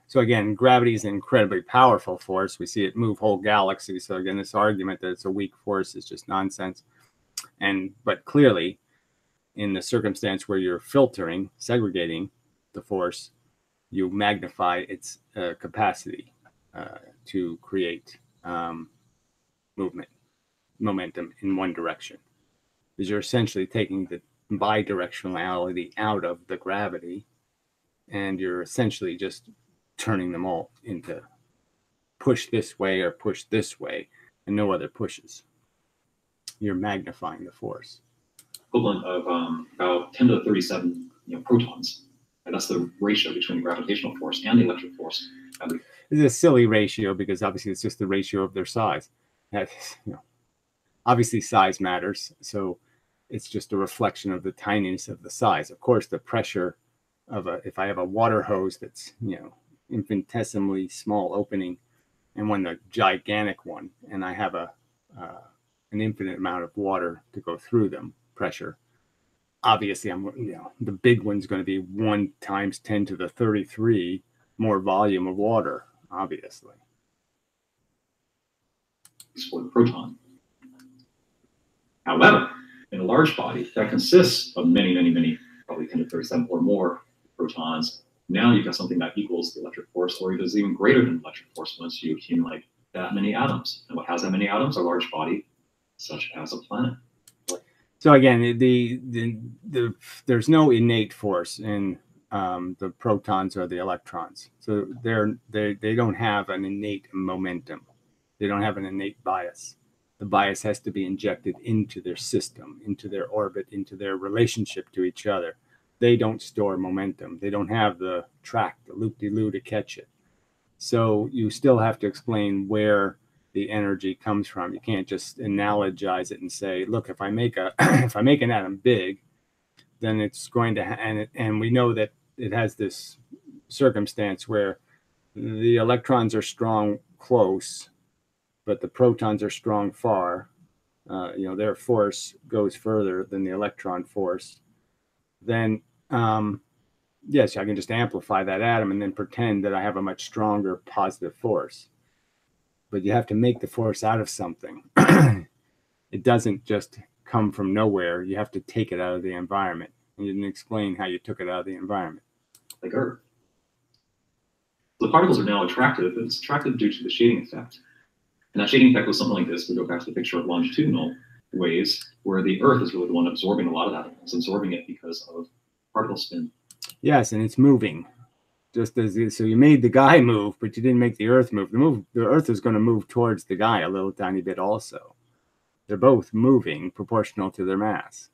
So again, gravity is an incredibly powerful force. We see it move whole galaxies. So again, this argument that it's a weak force is just nonsense. But clearly, in the circumstance where you're filtering, segregating the force, you magnify its capacity to create momentum in one direction. Because you're essentially taking the bidirectionality out of the gravity, and you're essentially just turning them all into push this way or push this way, and no other pushes. You're magnifying the force. equivalent of about 10 to the 37 protons. And that's the ratio between the gravitational force and the electric force. It's a silly ratio because obviously it's just the ratio of their size. Obviously size matters, so it's just a reflection of the tininess of the size. Of course, the pressure of if I have a water hose that's infinitesimally small opening, and one the gigantic one, and I have an infinite amount of water to go through them, pressure. Obviously, the big one's going to be 1 times 10 to the 33 more volume of water, obviously. For the proton. However, in a large body that consists of many, probably 10 to 37 or more protons, now you've got something that equals the electric force, or it is even greater than electric force once you accumulate that many atoms. And what has that many atoms? A large body, such as a planet. So again, there's no innate force in the protons or the electrons. So they don't have an innate momentum. They don't have an innate bias. The bias has to be injected into their system, into their orbit, into their relationship to each other. They don't store momentum. They don't have the track, the loop-de-loo to catch it. So you still have to explain where the energy comes from. You can't just analogize it and say, look, if I make an atom big, then it's going to and we know that it has this circumstance where the electrons are strong close, but the protons are strong far. Their force goes further than the electron force. Then yes, I can just amplify that atom and then pretend that I have a much stronger positive force. But you have to make the force out of something. It doesn't just come from nowhere. You have to take it out of the environment. And you didn't explain how you took it out of the environment. Like Earth. The particles are now attractive, and it's attractive due to the shading effect. And that shading effect was something like this. We go back to the picture of longitudinal waves, where the Earth is really the one absorbing a lot of that. It's absorbing it because of particle spin. Yes, and it's moving. So you made the guy move, but you didn't make the Earth move. The Earth is going to move towards the guy a little tiny bit also. They're both moving proportional to their mass.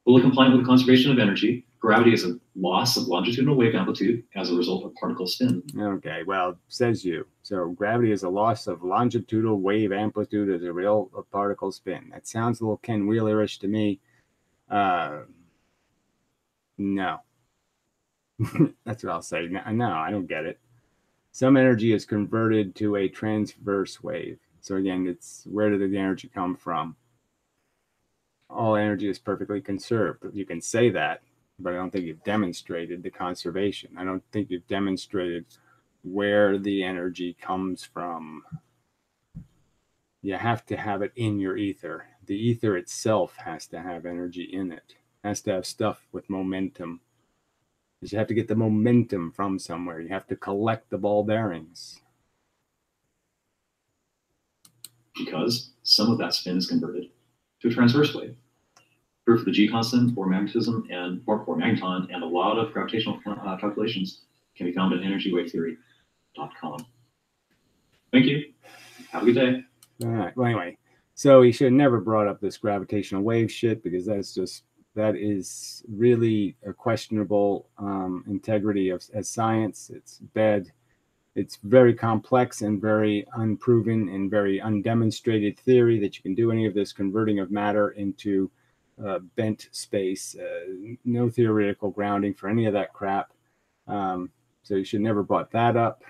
Fully compliant with the conservation of energy, gravity is a loss of longitudinal wave amplitude as a result of particle spin. Okay, well, says you. So gravity is a loss of longitudinal wave amplitude as a result of particle spin. That sounds a little Ken Wheeler-ish to me. No. That's what I'll say. No, I don't get it. Some energy is converted to a transverse wave. So again, it's where did the energy come from? All energy is perfectly conserved. You can say that, but I don't think you've demonstrated the conservation. I don't think you've demonstrated where the energy comes from. You have to have it in your ether. The ether itself has to have energy in it. It has to have stuff with momentum. Because you have to get the momentum from somewhere. You have to collect the ball bearings. Because some of that spin is converted to a transverse wave. Proof of the G constant for magnetism and for magneton and a lot of gravitational calculations can be found at energywavetheory.com. Thank you. Have a good day. All right. Well, anyway, so he should have never brought up this gravitational wave shit because that is really a questionable integrity as science. It's bad. It's very complex and very unproven and very undemonstrated theory that you can do any of this converting of matter into bent space. No theoretical grounding for any of that crap. So you should never brought that up.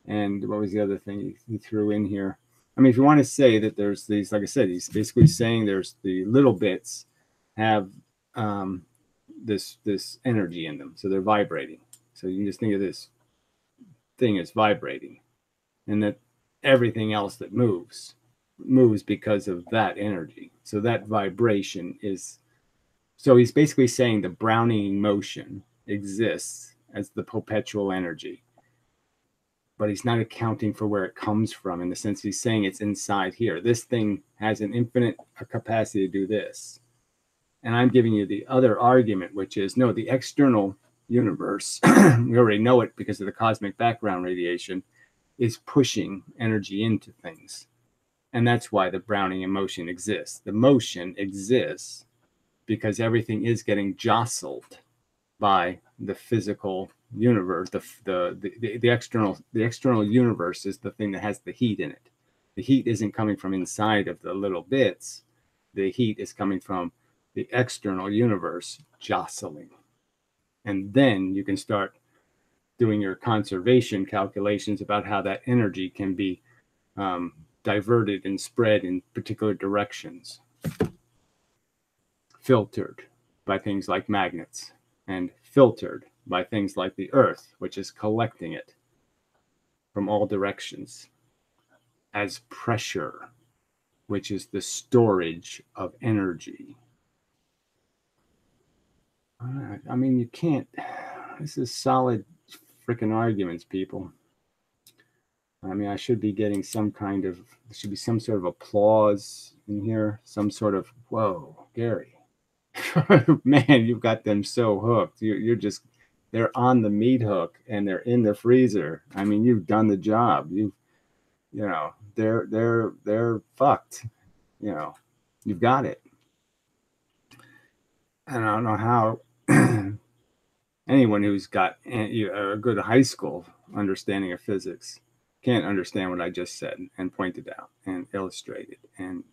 And what was the other thing he threw in here? I mean, if you want to say that there's these, like I said, he's basically saying there's the little bits have this energy in them, so they're vibrating. So you can just think of this thing as vibrating, and that everything else that moves because of that energy. So that vibration is, so he's basically saying the Brownian motion exists as the perpetual energy, but he's not accounting for where it comes from, in the sense he's saying it's inside here. This thing has an infinite capacity to do this. And I'm giving you the other argument, which is, no, the external universe, we already know it because of the cosmic background radiation, is pushing energy into things. And that's why the Brownian motion exists. The motion exists because everything is getting jostled by the physical universe. The external universe is the thing that has the heat in it. The heat isn't coming from inside of the little bits. The heat is coming from the external universe jostling. And then you can start doing your conservation calculations about how that energy can be diverted and spread in particular directions, filtered by things like magnets, and filtered by things like the earth, which is collecting it from all directions as pressure, which is the storage of energy. I mean, you can't, this is solid freaking arguments, people. I mean, I should be getting some kind of, there should be some sort of applause in here, some sort of, whoa, Gary. Man, you've got them so hooked. You're just, they're on the meat hook and they're in the freezer. I mean, you've done the job. You know, they're fucked. You know, you've got it. And I don't know how anyone who's got a good high school understanding of physics can't understand what I just said and pointed out and illustrated and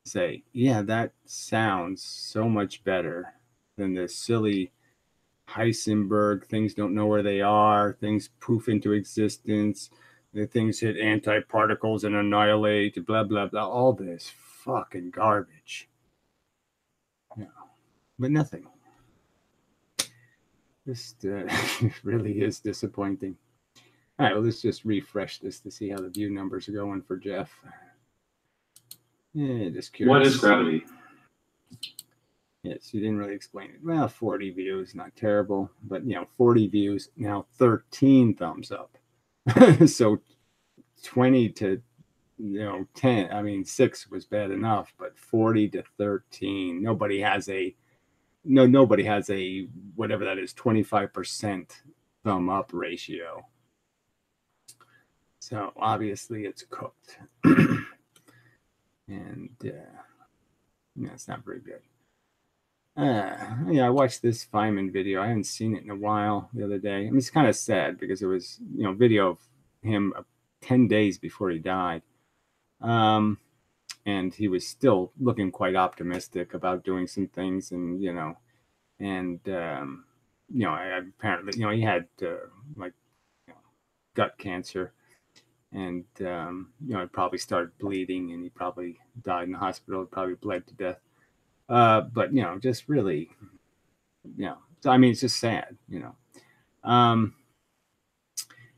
say, yeah, that sounds so much better than this silly Heisenberg, things don't know where they are, things poof into existence, the things hit antiparticles and annihilate, blah, blah, blah, all this fucking garbage. You know, but nothing. This really is disappointing. All right, well, let's just refresh this to see how the view numbers are going for Jeff. Yeah, just curious. What is gravity? Yes, you didn't really explain it. Well, 40 views, not terrible, but 40 views, now 13 thumbs up. So 20 to 10, I mean 6 was bad enough, but 40 to 13. Nobody has a whatever that is, 25% thumb up ratio. So obviously it's cooked. And it's not very good. I watched this Feynman video. I haven't seen it in a while the other day. I mean, it's kind of sad because it was, video of him 10 days before he died. And he was still looking quite optimistic about doing some things. And, apparently, he had gut cancer. And, it probably started bleeding and he probably died in the hospital. He probably bled to death. But, just really, so, I mean, it's just sad,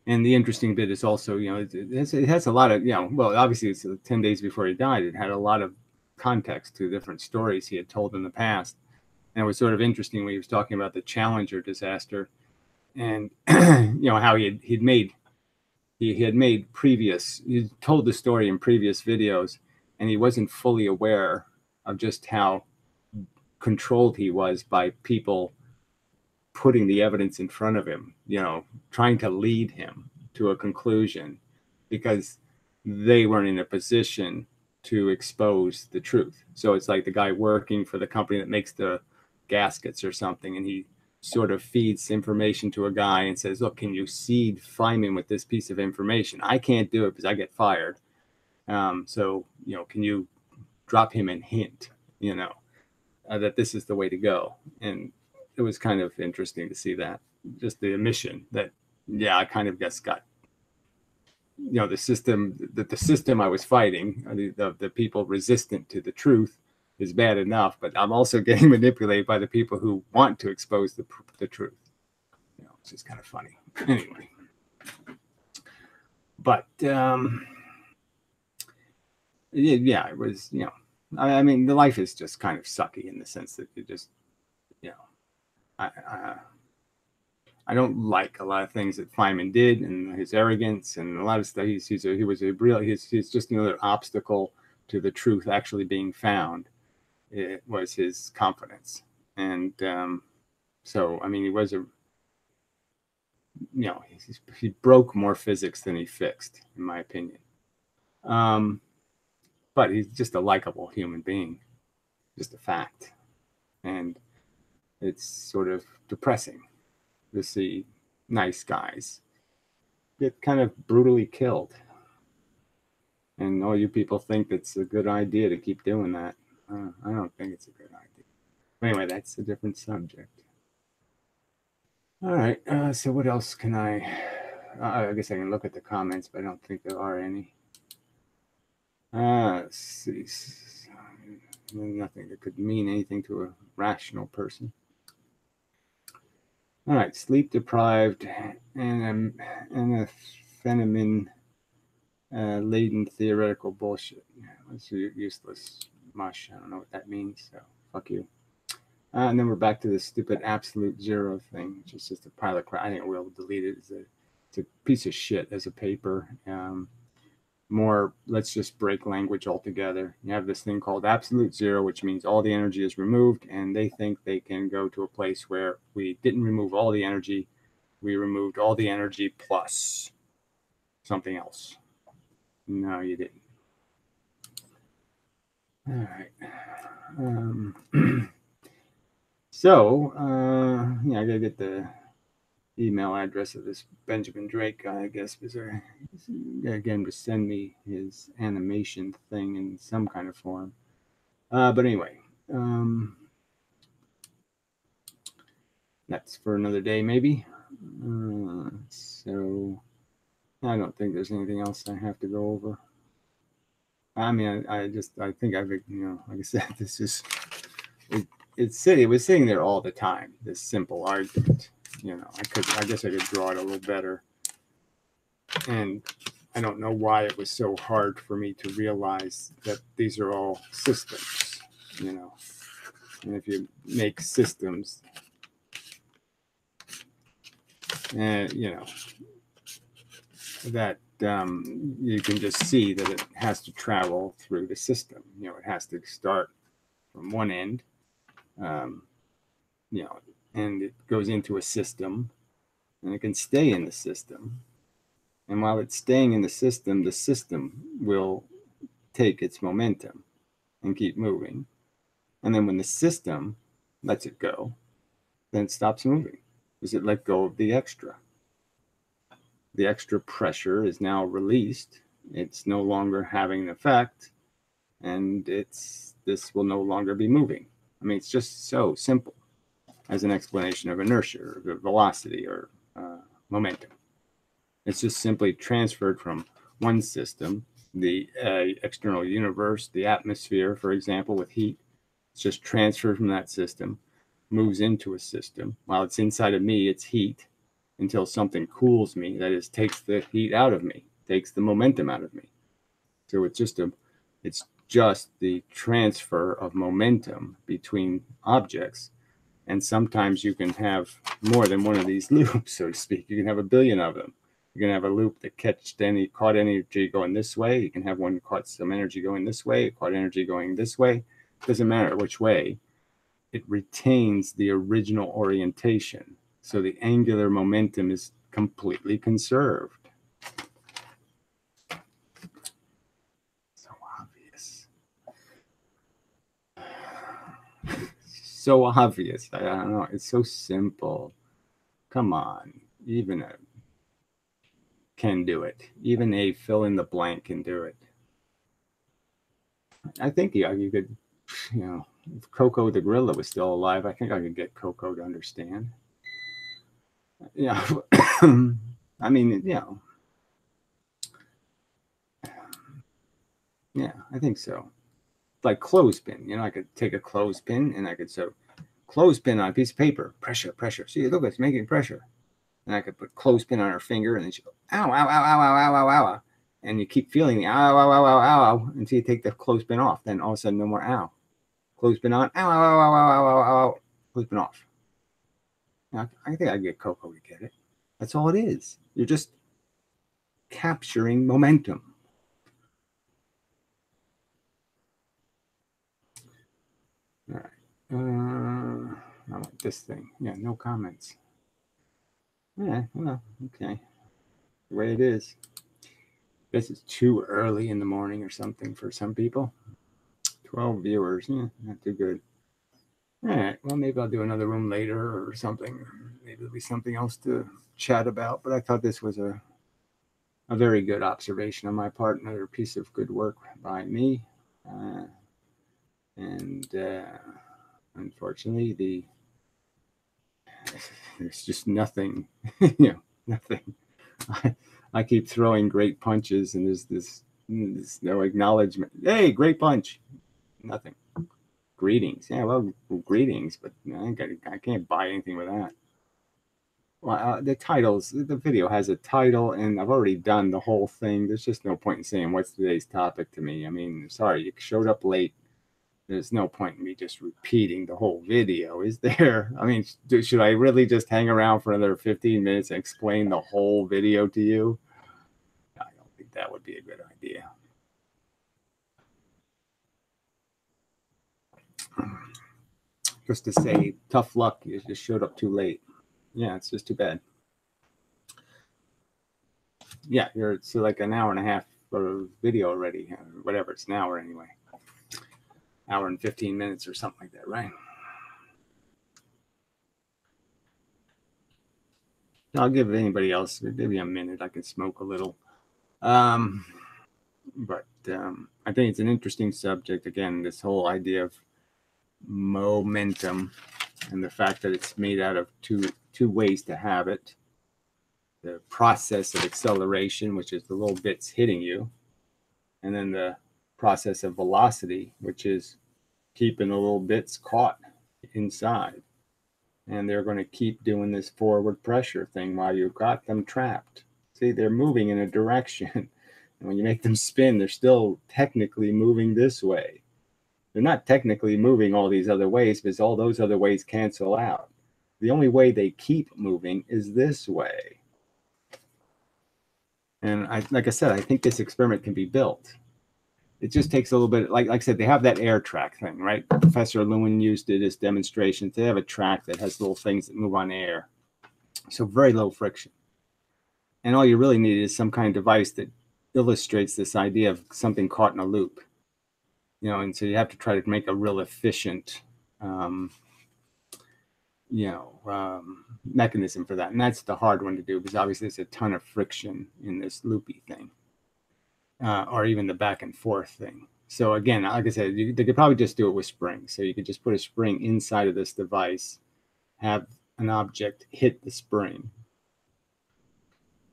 and the interesting bit is also, it has a lot of, well, obviously it's 10 days before he died. It had a lot of context to different stories he had told in the past. And it was sort of interesting when he was talking about the Challenger disaster and, how he told the story in previous videos, and he wasn't fully aware of just how controlled he was by people putting the evidence in front of him, trying to lead him to a conclusion because they weren't in a position to expose the truth. So it's like the guy working for the company that makes the gaskets or something, and he sort of feeds information to a guy and says, look, can you seed Feynman with this piece of information? I can't do it because I get fired. So, can you drop him a hint, that this is the way to go? And it was kind of interesting to see that, just the admission that, I kind of just got, the system I was fighting, the people resistant to the truth, is bad enough, but I'm also getting manipulated by the people who want to expose the truth. You know, it's just kind of funny. Anyway, but yeah, it was, you know, I mean, the life is just kind of sucky in the sense that you just, you know, I don't like a lot of things that Feynman did, and his arrogance and a lot of stuff. He's just another obstacle to the truth actually being found. It was his confidence, and so I mean, he was a, you know, he broke more physics than he fixed, in my opinion. But he's just a likable human being, just a fact, and it's sort of depressing to see nice guys get kind of brutally killed. And all you people think it's a good idea to keep doing that. I don't think it's a good idea. Anyway, that's a different subject. All right. So what else can I guess I can look at the comments, but I don't think there are any. Let's see. Nothing that could mean anything to a rational person. All right, sleep deprived and a phenomenon laden theoretical bullshit. That's useless mush. I don't know what that means, so fuck you. And then we're back to this stupid absolute zero thing, which is just a pile of crap. I think we'll delete it. It's a piece of shit as a paper. More, let's just break language altogether. You have this thing called absolute zero, which means all the energy is removed, and they think they can go to a place where we didn't remove all the energy. We removed all the energy plus something else. No, you didn't. All right. So, yeah, I gotta get the email address of this Benjamin Drake guy, I guess, because again, to send me his animation thing in some kind of form. But anyway, that's for another day, maybe. So I don't think there's anything else I have to go over. I mean, I think I've, you know, like I said, this is, it was sitting there all the time, this simple argument. You know, I guess I could draw it a little better. And I don't know why it was so hard for me to realize that these are all systems, you know. And if you make systems, you know, that you can just see that it has to travel through the system. You know, it has to start from one end, you know, and it goes into a system, and it can stay in the system. And while it's staying in the system will take its momentum and keep moving. And then when the system lets it go, then it stops moving because it let go of the extra. The extra pressure is now released. It's no longer having an effect, and this will no longer be moving. I mean, it's just so simple as an explanation of inertia or velocity or momentum. It's just simply transferred from one system, the external universe, the atmosphere, for example, with heat. It's just transferred from that system, moves into a system. While it's inside of me, it's heat until something cools me, that is, takes the heat out of me, takes the momentum out of me. So it's just the transfer of momentum between objects. And sometimes you can have more than one of these loops, so to speak. You can have a billion of them. You can have a loop that caught energy going this way. You can have one caught some energy going this way, caught energy going this way. It doesn't matter which way. It retains the original orientation. So the angular momentum is completely conserved. So obvious. So obvious. I don't know. It's so simple. Come on. Even a can do it. Even a fill in the blank can do it. I think you could, you know, if Coco the gorilla was still alive, I think I could get Coco to understand. Yeah. I mean, you know. Yeah, I think so. like clothespin. You know, I could take a clothespin and I could sew clothespin on a piece of paper. Pressure, pressure. See, look, it's making pressure. And I could put clothespin on her finger, and then she go, ow, ow, ow, ow, ow, ow, ow, ow. And you keep feeling the ow, ow, ow, ow, ow, ow, until you take the clothespin off. Then all of a sudden, no more ow. Clothespin on, ow, ow, ow, ow, ow, ow, ow, ow. Clothespin off. Now, I think I get Coco to get it. That's all it is. You're just capturing momentum. All right. I like this thing. Yeah, no comments. Yeah, well, okay. The way it is. This is too early in the morning or something for some people. 12 viewers. Yeah, not too good. All right. Well, maybe I'll do another room later or something. Maybe there'll be something else to chat about. But I thought this was a very good observation on my part. Another piece of good work by me. Unfortunately, there's just nothing, nothing. I keep throwing great punches, and there's no acknowledgement. Hey, great punch. Nothing. Greetings. Yeah, well, greetings, but I can't buy anything with that. Well, the titles, the video has a title, and I've already done the whole thing. There's just no point in saying what's today's topic to me. I mean, sorry, you showed up late. There's no point in me just repeating the whole video, is there? I mean, should I really just hang around for another 15 minutes and explain the whole video to you? I don't think that would be a good idea. Just to say, tough luck, you just showed up too late. Yeah, it's just too bad. Yeah, it's like an hour and a half of video already, whatever, it's an hour anyway. Hour and 15 minutes or something like that, right? I'll give anybody else maybe a minute. I can smoke a little. But I think it's an interesting subject. Again, this whole idea of momentum and the fact that it's made out of two ways to have it. The process of acceleration, which is the little bits hitting you, and then the process of velocity, which is keeping the little bits caught inside. And they're going to keep doing this forward pressure thing while you've got them trapped. See, they're moving in a direction. And when you make them spin, they're still technically moving this way. They're not technically moving all these other ways because all those other ways cancel out. The only way they keep moving is this way. And like I said, I think this experiment can be built. It just takes a little bit, like I said, they have that air track thing, right? Professor Lewin used it as demonstrations. They have a track that has little things that move on air. So very low friction. And all you really need is some kind of device that illustrates this idea of something caught in a loop. And so you have to try to make a real efficient, mechanism for that. And that's the hard one to do because obviously there's a ton of friction in this loopy thing. Or even the back and forth thing. So again, like I said, they could probably just do it with springs. So you could just put a spring inside of this device, have an object hit the spring.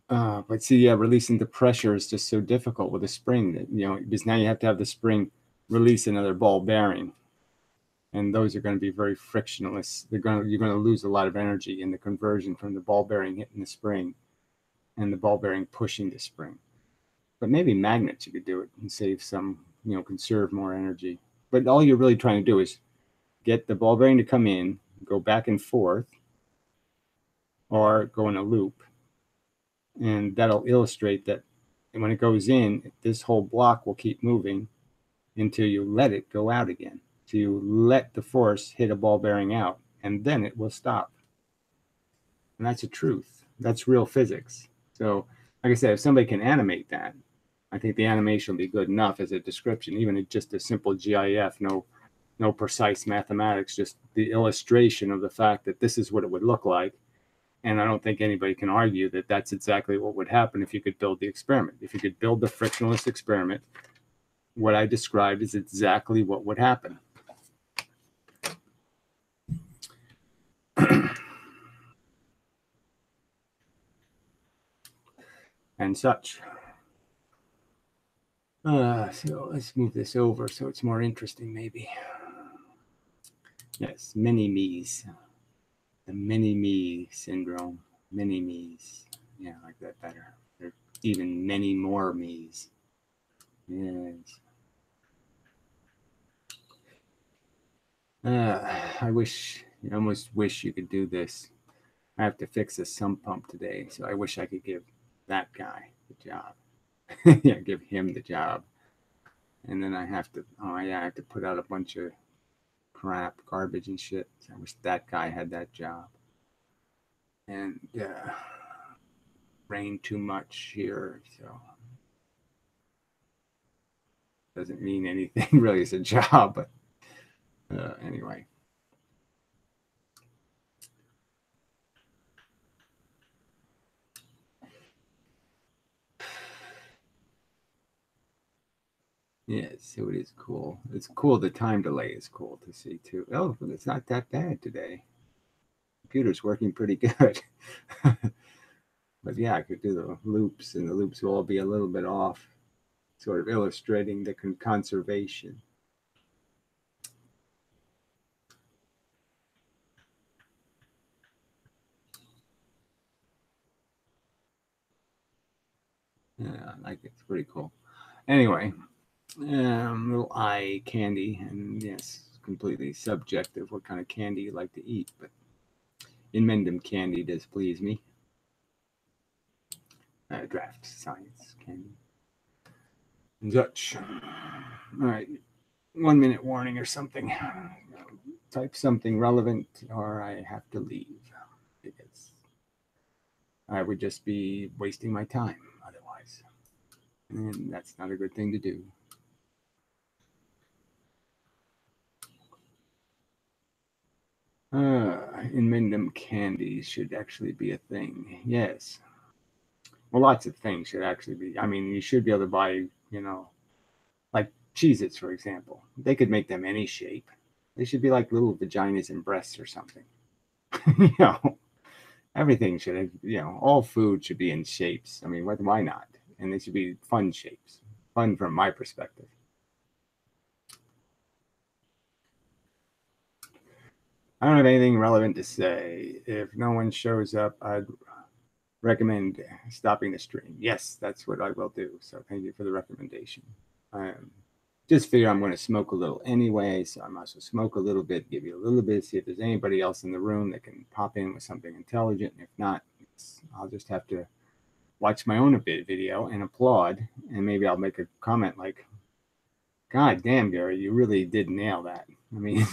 But see, yeah, releasing the pressure is just so difficult with a spring that, because now you have to have the spring release another ball bearing. And those are going to be very frictionless. You're going to lose a lot of energy in the conversion from the ball bearing hitting the spring and the ball bearing pushing the spring. But maybe magnets, you could do it and save some, conserve more energy. But all you're really trying to do is get the ball bearing to come in, go back and forth, or go in a loop. And that'll illustrate that when it goes in, this whole block will keep moving until you let it go out again. So you let the force hit a ball bearing out, and then it will stop. And that's the truth. That's real physics. So, like I said, if somebody can animate that, I think the animation will be good enough as a description, even just a simple GIF, no precise mathematics, just the illustration of the fact that this is what it would look like. And I don't think anybody can argue that that's exactly what would happen if you could build the experiment. If you could build the frictionless experiment, what I described is exactly what would happen. And such. So let's move this over so it's more interesting, maybe. Yes, mini-me's. The mini-me syndrome. Mini-me's. Yeah, I like that better. There are even many more me's. Yes. I almost wish you could do this. I have to fix a sump pump today, so I wish I could give that guy the job. Yeah, give him the job. And then I have to, I have to put out a bunch of crap, garbage and shit. So I wish that guy had that job. And rained too much here, so doesn't mean anything really. It's a job, but anyway. Yeah, so it is cool. It's cool. The time delay is cool to see too. Oh, but it's not that bad today. Computer's working pretty good. But yeah, I could do the loops, and the loops will all be a little bit off, sort of illustrating the conservation. Yeah, I like it. It's pretty cool. Anyway, little eye candy, and yes, completely subjective what kind of candy you like to eat, but Inmendum candy does please me. Draft science candy. And such. All right, 1 minute warning or something. Type something relevant, or I have to leave because I would just be wasting my time otherwise, and that's not a good thing to do. Inmendum candy should actually be a thing. Yes. Well, lots of things should actually be. I mean, you should be able to buy, like Cheez-Its, for example. They could make them any shape. They should be like little vaginas and breasts or something. Everything should, all food should be in shapes. I mean, why not? And they should be fun shapes. Fun from my perspective. I don't have anything relevant to say. If no one shows up, I'd recommend stopping the stream. Yes, that's what I will do. So thank you for the recommendation. Just figure I'm going to smoke a little anyway, so I might as well smoke a little bit, give you a little bit, see if there's anybody else in the room that can pop in with something intelligent. If not, I'll just have to watch my own video and applaud, and maybe I'll make a comment like, God damn, Gary, you really did nail that. I mean,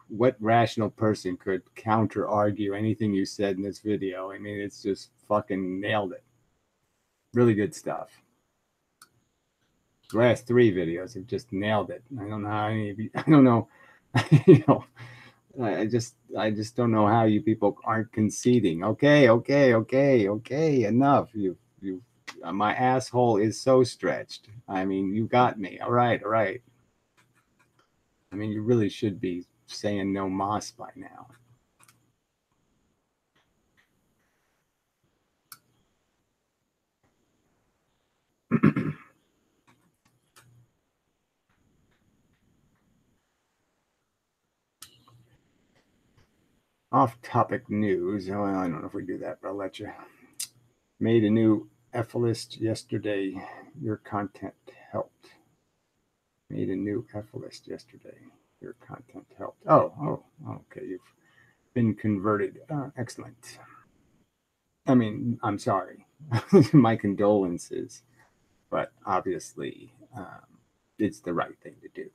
what rational person could counter argue anything you said in this video? I mean, it's just fucking nailed it. Really good stuff. The last 3 videos have just nailed it. I don't know how any of you, I don't know, I just don't know how you people aren't conceding. Okay, enough. My asshole is so stretched. I mean, you got me. All right. I mean, you really should be saying no mas by now. Off-topic news. Well, I don't know if we do that, but I'll let you. Made a new F list yesterday. Your content helped. Made a new F list yesterday. Your content helped. Oh, okay. You've been converted. Excellent. I mean, I'm sorry. My condolences, but obviously, it's the right thing to do.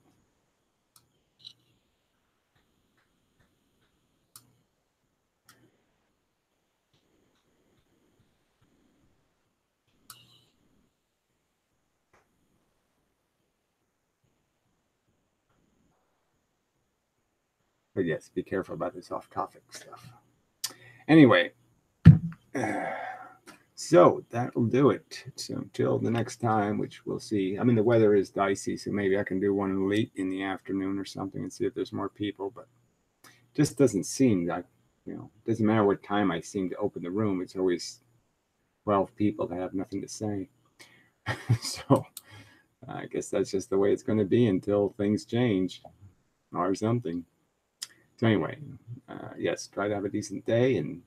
But yes, be careful about this off-topic stuff. Anyway, so that'll do it. So until the next time, which we'll see. I mean, the weather is dicey, so maybe I can do one late in the afternoon or something and see if there's more people. But it just doesn't seem like, it doesn't matter what time I seem to open the room. It's always 12 people that have nothing to say. So I guess that's just the way it's going to be until things change or something. So anyway, yes, try to have a decent day and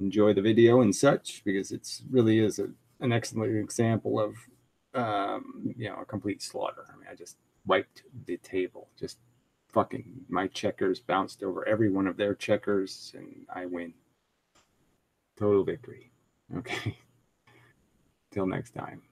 enjoy the video and such, because it's really is an excellent example of you know, a complete slaughter. I mean, I just wiped the table. Just fucking, my checkers bounced over every one of their checkers, and I win. Total victory. Okay. Till next time.